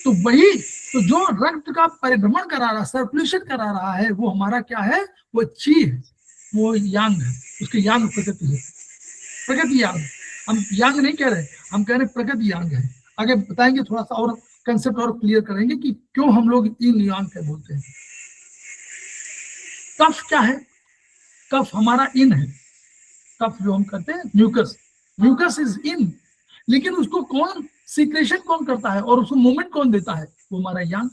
तो वही, तो जो रक्त का परिभ्रमण करा रहा, सर्कुलेशन करा रहा है, वो हमारा क्या है? वो ची है, वो यांग है। उसकी यांग प्रकृति है, प्रकृति यांग। हम यांग नहीं कह रहे, हम कह रहे प्रकृति यांग है। आगे बताएंगे, थोड़ा सा और कंसेप्ट और क्लियर करेंगे कि क्यों हम लोग इन यांग के बोलते हैं। कफ क्या है? कफ हमारा इन है। कफ जो हम कहते हैं म्यूकस इज इन, लेकिन उसको कौन सीक्रेशन कौन करता है और उसको मूवमेंट कौन देता है? वो हमारा यांग।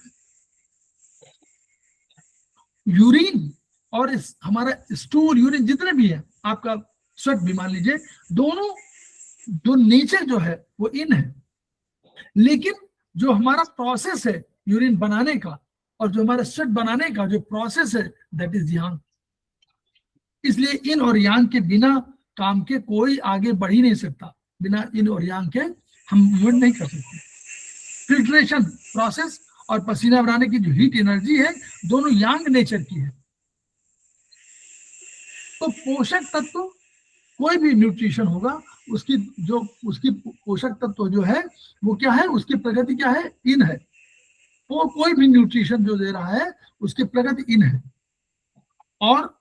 यूरिन और हमारा स्टूल, यूरिन जितने भी है, आपका स्वेट भी मान लीजिए, दोनों जो नेचर जो है वो इन है, लेकिन जो हमारा प्रोसेस है यूरिन बनाने का और जो हमारा स्वेट बनाने का जो प्रोसेस है, दैट इज यांग। इसलिए इन और यांग के बिना काम के कोई आगे बढ़ ही नहीं सकता। बिना इन और यांग के हम मूवमेंट नहीं कर सकते। फिल्ट्रेशन प्रोसेस और पसीना बनाने की जो हीट एनर्जी है, दोनों यांग नेचर की है। तो पोषक तत्व, कोई भी न्यूट्रिशन होगा, उसकी पोषक तत्व जो है वो क्या है? उसकी प्रगति क्या है? इन है। वो कोई भी न्यूट्रिशन जो दे रहा है उसकी प्रगति इन है। और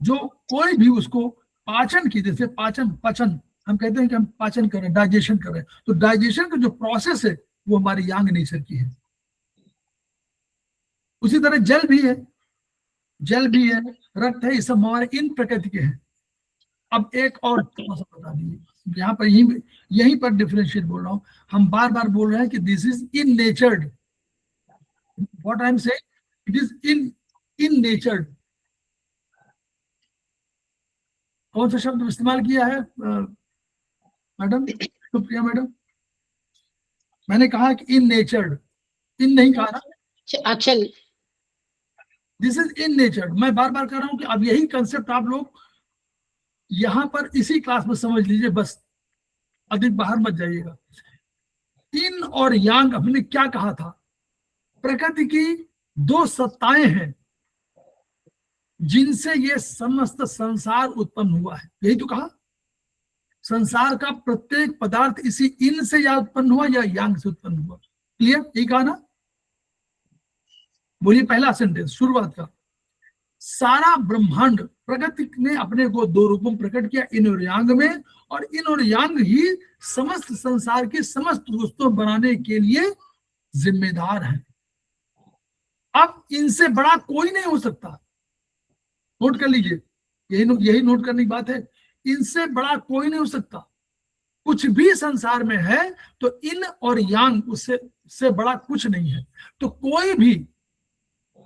जो कोई भी उसको पाचन की, जैसे पाचन हम कहते हैं कि हम पाचन कर रहे हैं, डाइजेशन कर रहे हैं, तो डाइजेशन का जो प्रोसेस है वो हमारी यांग नेचर की है। उसी तरह जल भी है, रक्त है, ये सब हमारे इन प्रकृति के हैं। अब एक और थोड़ा सा बता दीजिए, यहाँ पर यहीं पर डिफरेंशिएट बोल रहा हूँ। हम बार बार बोल रहे हैं कि this is in नेचर्ड। What I am saying, it is in नेचर्ड। कौन सा शब्द इस्तेमाल किया है मैडम, सुप्रिया मैडम? मैंने कहा कि इन नेचर्ड, इन नहीं कहा ना। अच्छा, दिस इज इन नेचर्ड। मैं बार बार कह रहा हूं कि अब यही कंसेप्ट आप लोग यहां पर इसी क्लास में समझ लीजिए, बस अधिक बाहर मत जाइएगा। इन और यांग हमने क्या कहा था? प्रकृति की दो सत्ताएं हैं जिनसे ये समस्त संसार उत्पन्न हुआ है। यही तो कहा, संसार का प्रत्येक पदार्थ इसी इन से या उत्पन्न हुआ या यांग से उत्पन्न हुआ। क्लियर? यही कहा ना? बोलिए पहला सेंटेंस शुरुआत का। सारा ब्रह्मांड प्रकृति ने अपने को दो रूपों में प्रकट किया, इन और यांग में, और इन और यांग ही समस्त संसार की समस्त वस्तुओं बनाने के लिए जिम्मेदार है। अब इनसे बड़ा कोई नहीं हो सकता। नोट कर लीजिए, यही नोट करने की बात है। इनसे बड़ा कोई नहीं हो सकता। कुछ भी संसार में है तो इन और यांग उससे बड़ा कुछ नहीं है। तो कोई भी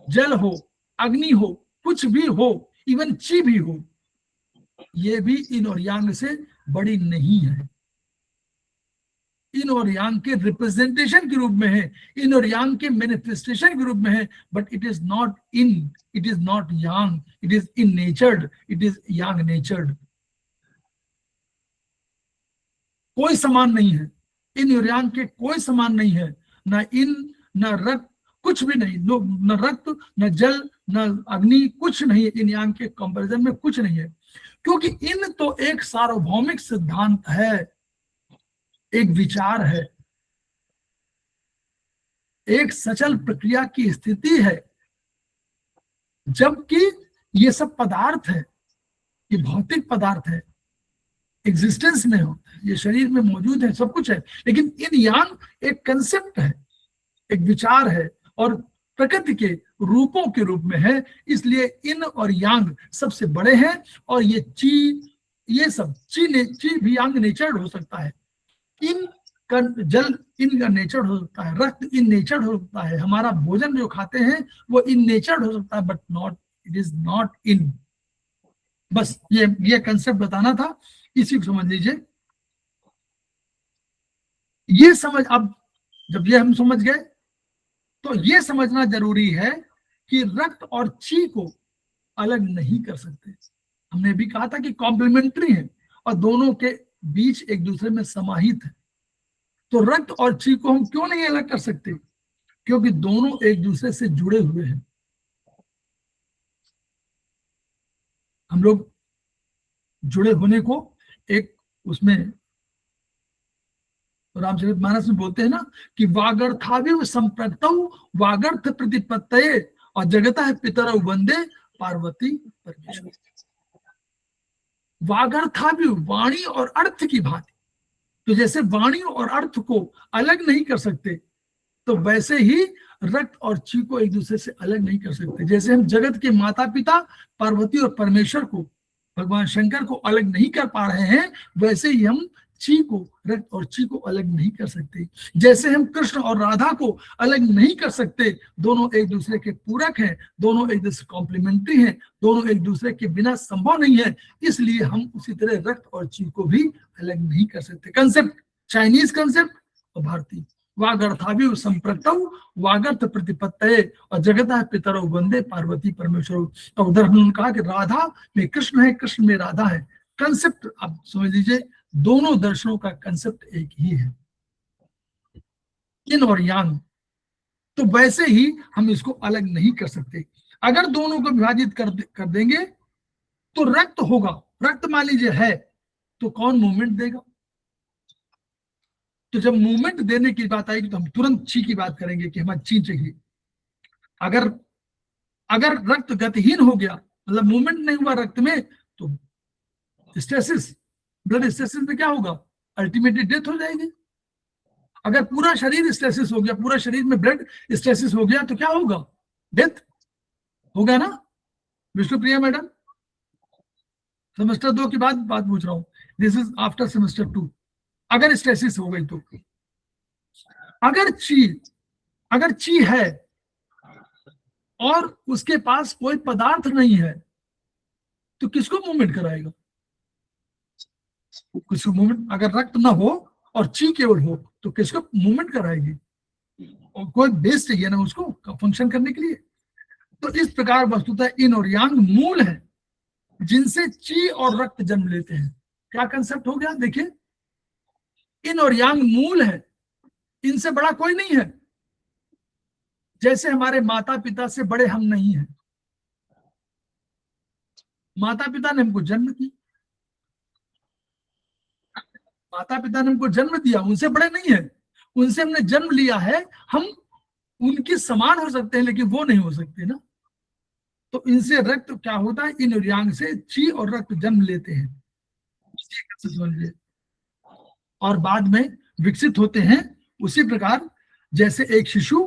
जल हो, अग्नि हो, कुछ भी हो, इवन ची भी हो, ये भी इन और यांग से बड़ी नहीं है। इन और यांग के रिप्रेजेंटेशन के रूप में है, इन और यांग के मैनिफेस्टेशन के रूप में है, but it is not in, it is not Yang, it is in नेचर्ड, it is यांग नेचर्ड। कोई समान नहीं है, इन और यांग के कोई समान नहीं है। ना इन, ना रक्त, कुछ भी नहीं, न रक्त, न जल, न अग्नि, कुछ नहीं है। इन यांग के कंपैरिजन में कुछ नहीं है, क्योंकि इन तो एक सार्वभौमिक सिद्धांत है, एक विचार है, एक सचल प्रक्रिया की स्थिति है। जबकि ये सब पदार्थ है, ये भौतिक पदार्थ है, एग्जिस्टेंस में होता है, ये शरीर में मौजूद है, सब कुछ है, लेकिन इन यांग एक कंसेप्ट है, एक विचार है और प्रकृति के रूपों के रूप में है। इसलिए इन और यांग सबसे बड़े हैं और ये ची ये सब ची भी यांग नेचर्ड हो सकता है, इन जल इन का नेचर्ड हो सकता है, रक्त इन नेचर्ड हो सकता है, हमारा भोजन जो खाते हैं वो इन नेचर्ड हो सकता है, but not, it is not in. बस ये कंसेप्ट बताना था, इसी को समझ लीजिए। ये समझ, अब जब ये हम समझ गए तो ये समझना जरूरी है कि रक्त और ची को अलग नहीं कर सकते। हमने भी कहा था कि कॉम्प्लीमेंट्री है और दोनों के बीच एक दूसरे में समाहित है। तो रक्त और ची को हम क्यों नहीं अलग कर सकते? क्योंकि दोनों एक दूसरे से जुड़े हुए हैं। हम लोग जुड़े होने को एक उसमें रामचरितमानस में बोलते हैं ना कि वागर्थाविव संप्रक्तौ वागर्थ प्रतिपत्तये और जगतः पितरौ वंदे पार्वती परमेश्वर। वागर्थाविव, वाणी और अर्थ की भांति। तो जैसे वाणी और अर्थ को अलग नहीं कर सकते, तो वैसे ही रक्त और ची को एक दूसरे से अलग नहीं कर सकते। जैसे हम जगत के माता पिता पार्वती और परमेश्वर को, भगवान शंकर को अलग नहीं कर पा रहे हैं, वैसे ही हम ची को, रक्त और ची को अलग नहीं कर सकते। जैसे हम कृष्ण और राधा को अलग नहीं कर सकते, दोनों एक दूसरे के पूरक हैं, दोनों एक दूसरे कॉम्प्लीमेंट्री हैं, दोनों एक दूसरे के बिना संभव नहीं है। इसलिए हम उसी तरह रक्त और ची को भी अलग नहीं कर सकते। कंसेप्ट चाइनीज कंसेप्ट और भारतीय। वागर्थाविव संप्रक्तौ वागर्थ प्रतिपत्तये और जगतः पितरौ वंदे पार्वती परमेश्वर। तो उधर हमने कहा कि राधा में कृष्ण है, कृष्ण में राधा है। कंसेप्ट आप समझ लीजिए, दोनों दर्शनों का कंसेप्ट एक ही है, yin और yang। तो वैसे ही हम इसको अलग नहीं कर सकते। अगर दोनों को विभाजित कर देंगे तो रक्त होगा, रक्त मान लीजिए है, तो कौन मूवमेंट देगा? तो जब मूवमेंट देने की बात आएगी तो हम तुरंत ची की बात करेंगे कि हमें ची चाहिए। अगर रक्त गतिहीन हो गया, मतलब मूवमेंट नहीं हुआ रक्त में, तो स्टेसिस, ब्लड स्टेसिस में क्या होगा? अल्टीमेटली डेथ हो जाएगी। अगर पूरा शरीर स्टेसिस हो गया, पूरा शरीर में ब्लड स्टेसिस हो गया, तो क्या होगा? डेथ होगा ना। विष्णुप्रिया मैडम, सेमेस्टर 2 की बात पूछ रहा हूं, दिस इज आफ्टर सेमेस्टर 2। अगर स्टेसिस हो गई तो, अगर ची है और उसके पास कोई पदार्थ नहीं है, तो किसको मूवमेंट कराएगा? किसको मूवमेंट? अगर रक्त ना हो और ची केवल हो तो किसको मूवमेंट कराएगी? और कोई बेस चाहिए ना उसको फंक्शन करने के लिए। तो इस प्रकार वस्तुतः इन और यांग मूल है जिनसे ची और रक्त जन्म लेते हैं। क्या कंसेप्ट हो गया? देखिए, इन और यांग मूल है, इनसे बड़ा कोई नहीं है। जैसे हमारे माता पिता से बड़े हम नहीं हैं। माता पिता ने हमको जन्म दिया, माता पिता ने हमको जन्म दिया, उनसे बड़े नहीं है। उनसे हमने जन्म लिया है, हम उनके समान हो सकते हैं लेकिन वो नहीं हो सकते ना। तो इनसे रक्त क्या होता है? इन और यांग से ची और रक्त जन्म लेते हैं, समझिए, और बाद में विकसित होते हैं। उसी प्रकार जैसे एक शिशु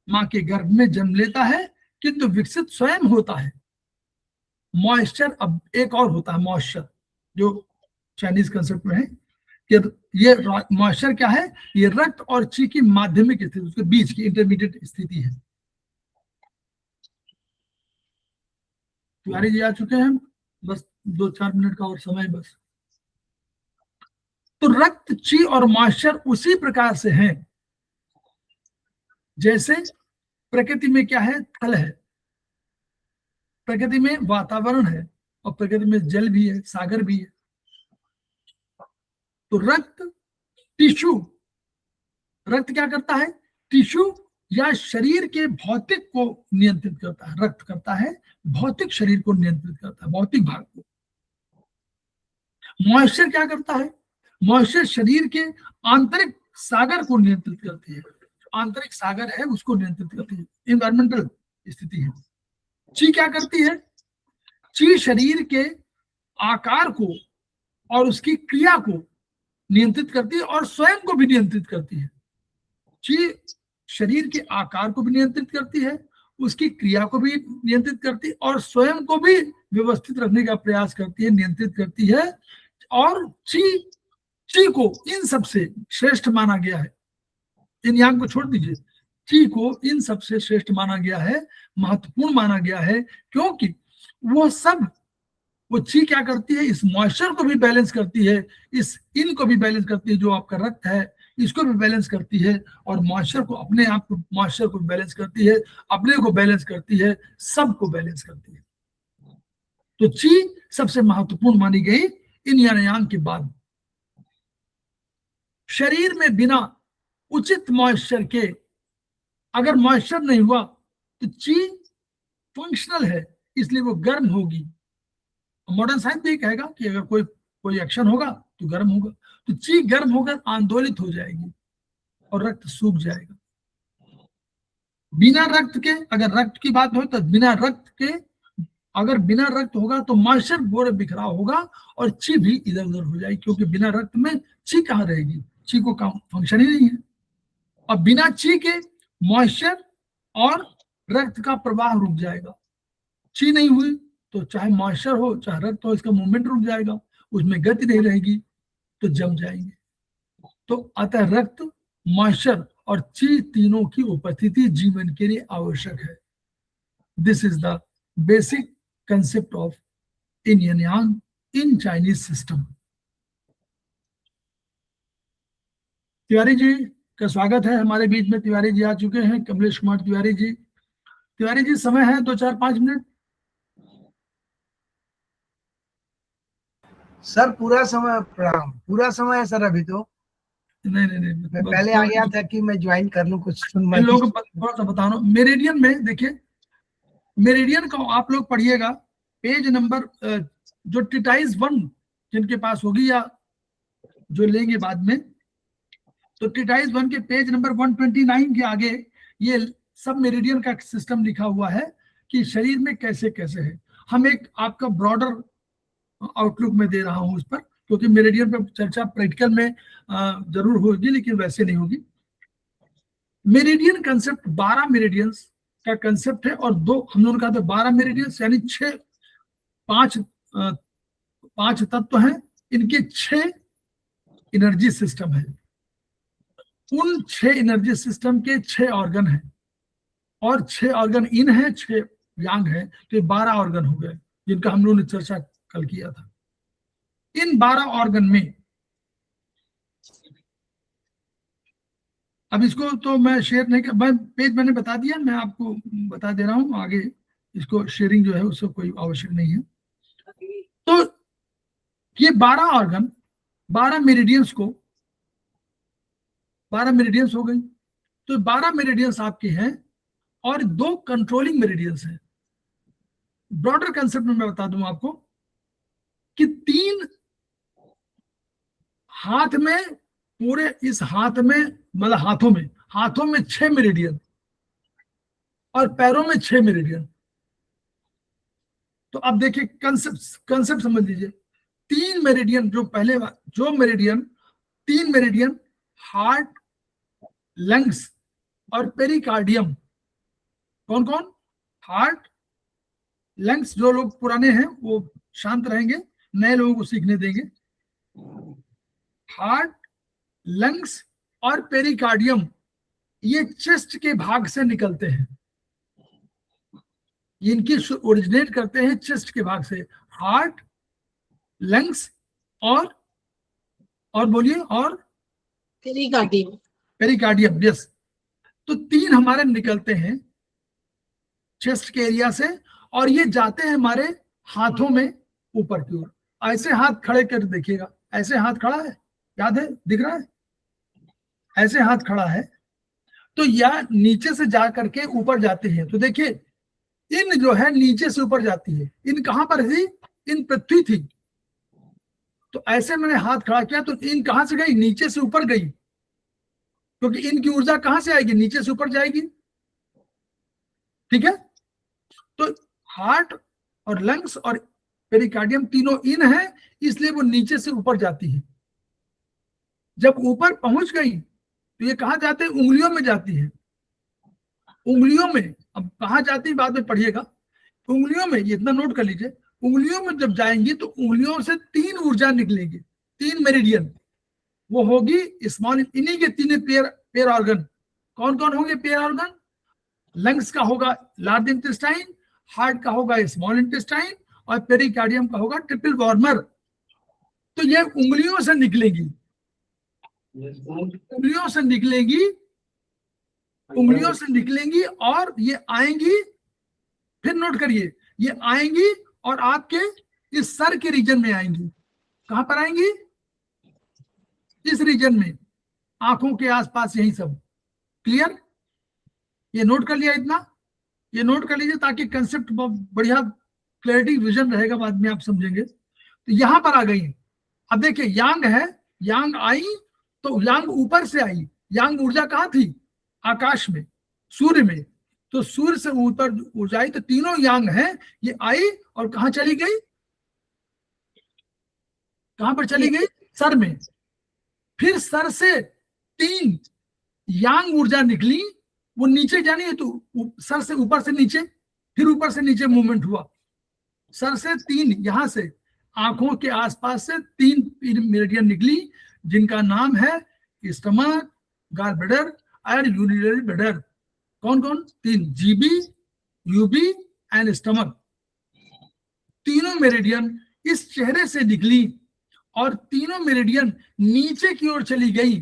मां के गर्भ में जन्म लेता है किंतु विकसित स्वयं होता है। मॉइस्चर, अब एक और होता है मॉइस्चर, जो चाइनीज कंसेप्ट में है कि ये मॉइस्चर क्या है? ये रक्त और ची की माध्यमिक स्थिति, उसके बीच की इंटरमीडिएट स्थिति है। तिवारी जी आ चुके हैं, बस 2-4 मिनट का और समय बस। तो रक्त, ची और मॉइस्चर उसी प्रकार से हैं जैसे प्रकृति में क्या है? थल है, प्रकृति में वातावरण है और प्रकृति में जल भी है, सागर भी है। तो रक्त, टिश्यू, रक्त क्या करता है? टिश्यू या शरीर के भौतिक को नियंत्रित करता है। रक्त करता है भौतिक शरीर को नियंत्रित करता है, भौतिक भाग को। मॉइस्चर क्या करता है? मॉइस्चर शरीर के आंतरिक सागर को नियंत्रित करती है। आंतरिक सागर है उसको नियंत्रित करती है, इन्वायरमेंटल स्थिति है। ची क्या करती है? ची शरीर के आकार को और उसकी क्रिया को नियंत्रित करती है और स्वयं को भी नियंत्रित करती है। ची शरीर के आकार को भी नियंत्रित करती है, उसकी क्रिया को भी नियंत्रित करती है और स्वयं को भी व्यवस्थित रखने का प्रयास करती है, नियंत्रित करती है। और ची को इन सबसे श्रेष्ठ माना गया है। इन यांग को छोड़ दीजिए, ची को इन सबसे श्रेष्ठ माना गया है, महत्वपूर्ण माना गया है, क्योंकि वो ची क्या करती है, इस मॉइस्चर को भी बैलेंस करती है, इस इन को भी बैलेंस करती है, जो आपका रक्त है इसको भी बैलेंस करती है, और मॉइस्चर को अपने आप को मॉइस्चर को बैलेंस करती है, अपने को बैलेंस करती है, सबको बैलेंस करती है। तो ची सबसे महत्वपूर्ण मानी गई इन यांग के बाद। शरीर में बिना उचित मॉइस्चर के अगर मॉइस्चर नहीं हुआ तो ची फंक्शनल है, इसलिए वो गर्म होगी। मॉडर्न साइंस भी कहेगा कि अगर कोई एक्शन होगा तो गर्म होगा, तो ची गर्म होकर आंदोलित हो जाएगी और रक्त सूख जाएगा। बिना रक्त के, अगर रक्त की बात हो तो बिना रक्त होगा तो मॉइस्चर पूरे बिखराव होगा और ची भी इधर उधर हो जाएगी, क्योंकि बिना रक्त में ची कहाँ रहेगी, ची को काम फंक्शन ही नहीं है। और बिना ची के मॉइस्चर और रक्त का प्रवाह रुक जाएगा। ची नहीं हुई तो चाहे मॉइस्चर हो चाहे रक्त हो, इसका मूवमेंट रुक जाएगा, उसमें गति नहीं रहेगी, तो जम जाएंगे। तो अतः रक्त, मॉइस्चर और ची तीनों की उपस्थिति जीवन के लिए आवश्यक है। This is the basic concept of yin yang in Chinese system. Tiwari ji का स्वागत है हमारे बीच में। तिवारी जी आ चुके हैं, कमलेश कुमार तिवारी जी। तिवारी जी समय है 2-4-5 मिनट। सर पूरा समय, प्रणाम, पूरा समय है सर अभी तो। नहीं मैं पहले आ गया था कि मैं ज्वाइन कर लूं कुछ। लोग थोड़ा सा बता रहा हूँ। मेरिडियन में देखिए, मेरिडियन का आप लोग पढ़िएगा, पेज नंबर जो टिटाइज 1 जिनके पास होगी या जो लेंगे बाद में, तो टिटाइज 1 के पेज नंबर 129 के आगे ये सब मेरिडियन का सिस्टम लिखा हुआ है कि शरीर में कैसे कैसे है। हम एक आपका ब्रॉडर आउटलुक में दे रहा हूं उस पर, क्योंकि मेरिडियन पर चर्चा प्रैक्टिकल में जरूर होगी, लेकिन वैसे नहीं होगी। मेरिडियन कंसेप्ट 12 मेरिडियंस का कंसेप्ट है, और दो हम लोगों ने कहा था 12 मेरिडियंस यानी 5 तत्व हैं, इनके 6 एनर्जी सिस्टम है। उन 6 एनर्जी सिस्टम के 6 ऑर्गन हैं, और 6 ऑर्गन इन है, 6 यांग है, तो 12 ऑर्गन हो गए, जिनका हम लोगों ने चर्चा कल किया था। इन 12 ऑर्गन में अब इसको तो मैं शेयर नहीं कर, मैं पेज मैंने बता दिया, मैं आपको बता दे रहा हूं आगे। इसको शेयरिंग जो है उसको कोई आवश्यक नहीं है। तो ये 12 ऑर्गन, 12 मेरिडियंस को, 12 मेरिडियंस हो गई। तो 12 मेरिडियंस आपके हैं और 2 कंट्रोलिंग मेरिडियंस हैं। ब्रॉडर कंसेप्ट में मैं बता दूं आपको कि 3 हाथ में, पूरे इस हाथ में, मतलब हाथों में 6 मेरिडियन और पैरों में 6 मेरिडियन। तो अब देखिए कंसेप्ट समझ लीजिए। 3 मेरिडियन, तीन मेरिडियन हार्ट, लंग्स और पेरिकार्डियम। कौन कौन? हार्ट, लंग्स, जो लोग पुराने हैं वो शांत रहेंगे, नए लोगों को सीखने देंगे। हार्ट, लंग्स और पेरिकार्डियम, ये चेस्ट के भाग से निकलते हैं। इनकी ओरिजिनेट करते हैं चेस्ट के भाग से। हार्ट, लंग्स और बोलिए, और पेरिकार्डियम। यस। तो 3 हमारे निकलते हैं चेस्ट के एरिया से, और ये जाते हैं हमारे हाथों में ऊपर की ओर। ऐसे हाथ खड़े कर देखिएगा, ऐसे हाथ खड़ा है, याद है, दिख रहा है, ऐसे हाथ खड़ा है। तो या नीचे से जा करके ऊपर जाते हैं। तो देखिए, इन जो है नीचे से ऊपर जाती है। इन कहां पर थी? इन पृथ्वी थी। तो ऐसे मैंने हाथ खड़ा किया तो इन कहां से गई? नीचे से ऊपर गई, क्योंकि इनकी ऊर्जा कहां से आएगी? नीचे से ऊपर जाएगी। ठीक है। तो हार्ट और लंग्स और पेरिकार्डियम तीनों इन है, इसलिए वो नीचे से ऊपर जाती है। जब ऊपर पहुंच गई तो ये कहां जाते हैं? उंगलियों में जाती है। उंगलियों में, अब कहां जाती है बाद में पढ़िएगा। उंगलियों में, ये इतना नोट कर लीजिए, उंगलियों में जब जाएंगी तो उंगलियों से 3 ऊर्जा निकलेगी, 3 मेरिडियन। वो होगी स्मॉल, इन्हीं के 3 पेयर ऑर्गन। कौन कौन होंगे पेयर ऑर्गन? लंग्स का होगा लार्ज इंटेस्टाइन, हार्ट का होगा स्मॉल इंटेस्टाइन, और पेरिकार्डियम का होगा ट्रिपल वार्मर। तो ये उंगलियों से निकलेगी, उंगलियों से निकलेगी, उंगलियों से निकलेंगी और ये आएंगी, फिर नोट करिए, ये आएंगी और आपके इस सर के रीजन में आएंगी। कहां पर आएंगी? इस रीजन में, आंखों के आसपास, यही सब। क्लियर? ये नोट कर लिया इतना, ये नोट कर लीजिए ताकि कंसेप्ट बढ़िया क्लैरिटी विजन रहेगा, बाद में आप समझेंगे। तो यहां पर आ गई। अब देखिए यांग है, यांग आई तो यांग ऊपर से आई। यांग ऊर्जा कहाँ थी? आकाश में, सूर्य में। तो सूर्य से ऊपर ऊर्जा आई, तो तीनों यांग हैं, ये आई और कहां चली गई? कहां पर चली गई? सर में। फिर सर से 3 यांग ऊर्जा निकली, वो नीचे जानी है, तो सर से ऊपर से नीचे, फिर ऊपर से नीचे मूवमेंट हुआ। सर से 3, यहां से आंखों के आसपास से 3 मेरिडियन निकली, जिनका नाम है स्टमक, गॉल ब्लैडर और यूरिनरी ब्लैडर। कौन कौन? 3, जीबी, यूबी एंड स्टमक। तीनों मेरिडियन इस चेहरे से निकली और तीनों मेरिडियन नीचे की ओर चली गई।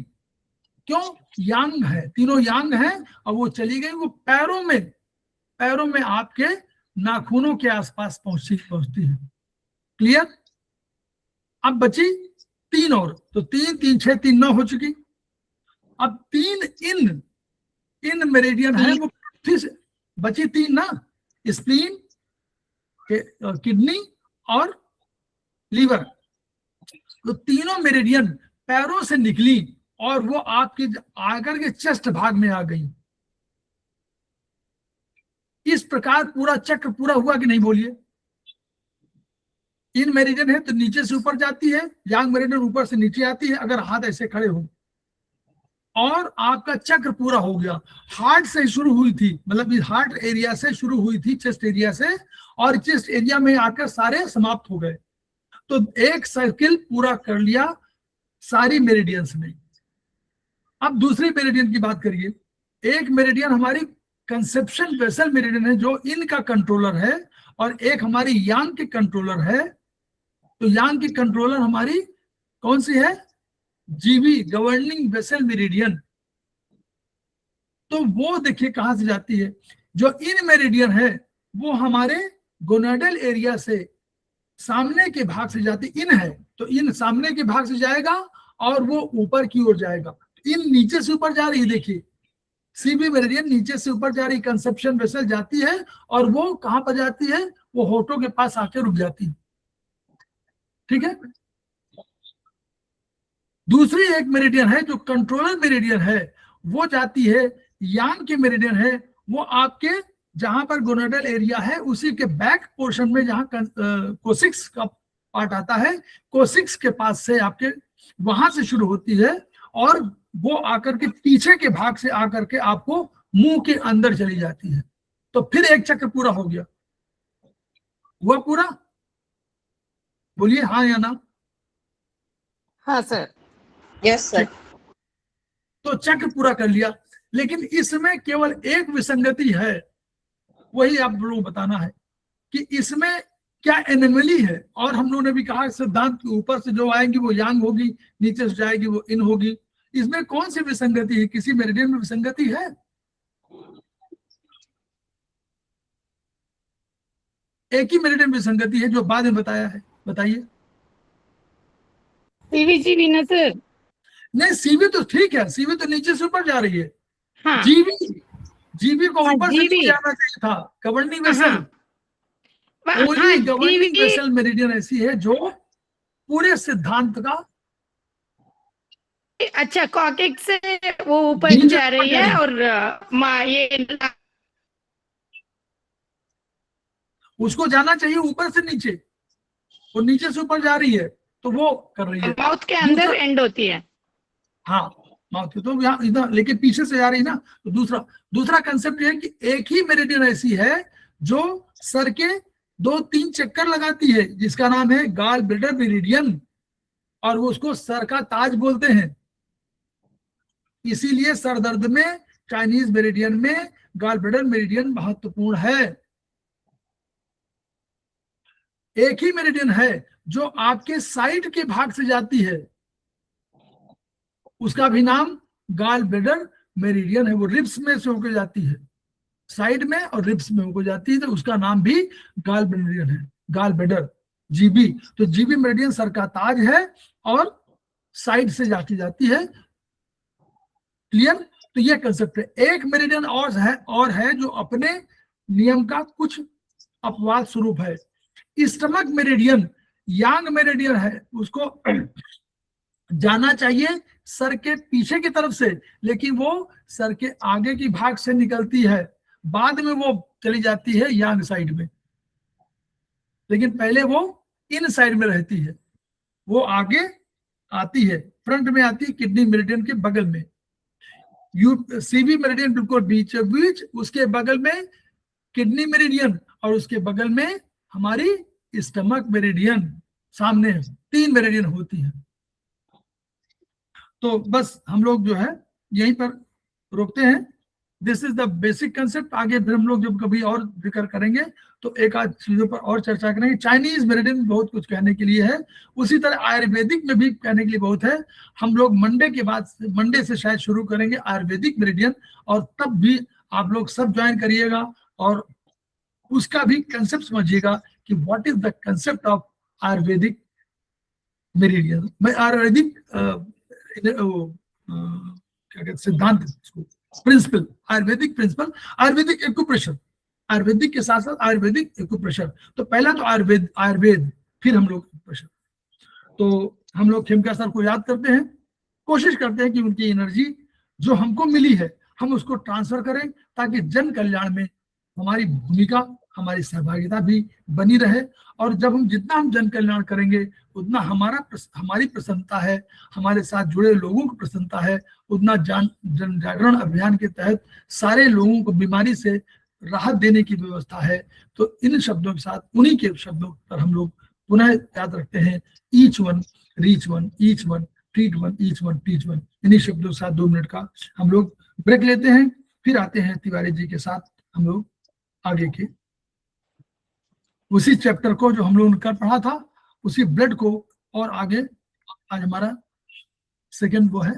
क्यों? यांग है, तीनों यांग है, और वो चली गई, वो पैरों में आपके नाखूनों के आसपास पहुंचती है। क्लियर? अब बची 3 और, तो 3 3 6 3 9 हो चुकी। अब 3 इन मेरिडियन है, वो फिर से बची 3 ना, स्प्लीन, किडनी और लीवर। तो तीनों मेरिडियन पैरों से निकली और वो आपके आकर के चेस्ट भाग में आ गई। इस प्रकार पूरा चक्र पूरा हुआ कि नहीं? बोलिए। इन मेरिडियन है तो नीचे से ऊपर जाती है, यांग मेरिडियन ऊपर से नीचे आती है, अगर हाथ ऐसे खड़े हो, और आपका चक्र पूरा हो गया। हार्ट से शुरू हुई थी, मतलब इस हार्ट एरिया से शुरू हुई थी, चेस्ट एरिया से, और चेस्ट एरिया में आकर सारे समाप्त हो गए। तो एक सर्किल पूरा कर लिया सारी मेरिडियंस ने। अब दूसरी मेरिडियन की बात करिए। एक मेरिडियन हमारी कंसेप्शन वेसल मेरिडियन है, जो इनका कंट्रोलर है, और एक हमारी यांग की कंट्रोलर है। तो यांग की कंट्रोलर हमारी कौन सी है? GB, governing vessel meridian. तो वो देखिए कहां से जाती है। जो इन मेरिडियन है वो हमारे गोनाडल एरिया से सामने के भाग से जाती, इन है तो इन सामने के भाग से जाएगा और वो ऊपर की ओर जाएगा। इन नीचे से ऊपर जा रही है, देखिए सीबी मेरिडियन नीचे से ऊपर जा रही, कंसेप्शन वेसल जाती है, और वो कहां पर जाती है? वो होठों के पास आके रुक जाती है। ठीक है? दूसरी एक मेरिडियन है जो कंट्रोलर मेरिडियन है, वो जाती है, यांग की मेरिडियन है, वो आपके जहां पर गोनाडल एरिया है उसी के बैक पोर्शन में, जहां कोसिक्स का पार्ट आता है, कोसिक्स के पास से आपके वहां से शुरू होती है, और वो आकर के पीछे के भाग से आकर के आपको मुंह के अंदर चली जाती है। तो फिर एक चक्र पूरा हो गया। हुआ पूरा? बोलिए हाँ या ना। हाँ सर। Yes sir. तो चक्र पूरा कर लिया, लेकिन इसमें केवल एक विसंगति है, वही आप लोग बताना है कि इसमें क्या एनोमली है। और हम लोगों ने भी कहा सिद्धांत के ऊपर से जो आएंगी वो यांग होगी, नीचे से जाएगी वो इन होगी। इसमें कौन सी विसंगति है? किसी मेरिडियन में विसंगति है? एक ही मेरिडियन विसंगति है जो बाद में बताया है, बताइए। सीवी ना सर। नहीं, सीवी तो ठीक है, सीवी तो नीचे से ऊपर जा रही है। हाँ। जीबी को हाँ, ऊपर से जीबी। नीचे जाना चाहिए था। गवर्निंग वेसल, हाँ, ओनली गवर्निंग जीवी। वेसल मेरिडियन ऐसी है जो पूरे सिद्धांत का, अच्छा, कॉकेक्स से वो ऊपर नीचे जा रही ऊपर जा है, रही है। और ये उसको जाना चाहिए ऊपर से नीचे, और नीचे से ऊपर जा रही है, तो वो कर रही है। माउथ के अंदर दूसरा- एंड होती है। हाँ, माउथ की तो यहाँ इधर, लेकिन पीछे से जा रही है ना। तो दूसरा कंसेप्ट ये है कि एक ही मेरिडियन ऐसी है जो सर के 2-3 चक्कर लगाती है, जिसका नाम है गॉल ब्लैडर मेरिडियन, और वो उसको सर का ताज बोलते हैं। इसीलिए सर दर्द में चाइनीज मेरिडियन में गॉल ब्लैडर मेरिडियन महत्वपूर्ण है। एक ही मेरिडियन है जो आपके साइड के भाग से जाती है, उसका भी नाम गॉल ब्लैडर मेरिडियन है। वो रिब्स में से होकर जाती है, साइड में और रिब्स में होकर जाती है, तो उसका नाम भी गॉल मेरिडियन है, गॉल ब्लैडर, जीबी। तो जीबी मेरिडियन सर का ताज है और साइड से जाती जाती है। क्लियर? तो ये कंसेप्ट है। एक मेरिडियन और है जो अपने नियम का कुछ अपवाद स्वरूप है। स्टमक मेरिडियन यांग मेरिडियन है, उसको जाना चाहिए सर के पीछे की तरफ से, लेकिन वो सर के आगे की भाग से निकलती है, बाद में वो चली जाती है यांग साइड में, लेकिन पहले वो इन साइड में रहती है। वो आगे आती है, फ्रंट में आती है किडनी मेरिडियन के बगल में। सीबी मेरिडियन बिल्कुल बीच बीच, उसके बगल में किडनी मेरिडियन और उसके बगल में हमारी स्टमक मेरिडियन सामने 3 मेरिडियन होती है। तो बस हम लोग जो है यहीं पर रोकते हैं। This is the basic concept. आगे फिर हम लोग जब कभी और जिक्र करेंगे तो एक आध चीजों पर और चर्चा करेंगे। चाइनीज मेरिडियन बहुत कुछ कहने के लिए है, उसी तरह आयुर्वेदिक में भी कहने के लिए बहुत है। हम लोग मंडे से शायद शुरू करेंगे आयुर्वेदिक मेरिडियन, और तब भी आप लोग सब ज्वाइन करिएगा और उसका भी कंसेप्ट समझिएगा कि what is the concept of ayurvedic meridian. मैं आयुर्वेदिक क्या कहते सिद्धांत, principle, ayurvedic principle, ayurvedic acupressure, ayurvedic के साथ साथ आयुर्वेदिक एक्यूप्रेशर। तो पहला तो आयुर्वेद, फिर हम लोग एक्यूप्रेशर। तो हम लोग खेमका सर को याद करते हैं, कोशिश करते हैं कि उनकी एनर्जी जो हमको मिली है हम उसको ट्रांसफर करें, ताकि जन कल्याण में हमारी भूमिका, हमारी सहभागिता भी बनी रहे। और जब जितना हम जन कल्याण करेंगे उतना हमारी प्रसन्नता है, हमारे साथ जुड़े लोगों की प्रसन्नता है, उतना जन जागरण अभियान के तहत सारे लोगों को बीमारी से राहत देने की व्यवस्था है। तो इन शब्दों के साथ, उन्हीं के शब्दों पर हम लोग पुनः याद रखते हैं, each one reach one, each one treat one, each one teach one. इन्हीं शब्दों के साथ 2 मिनट का हम लोग ब्रेक लेते हैं, फिर आते हैं तिवारी जी के साथ हम लोग आगे के उसी चैप्टर को जो हम लोगों ने कल पढ़ा था, उसी ब्लड को, और आगे आज हमारा सेकंड वो है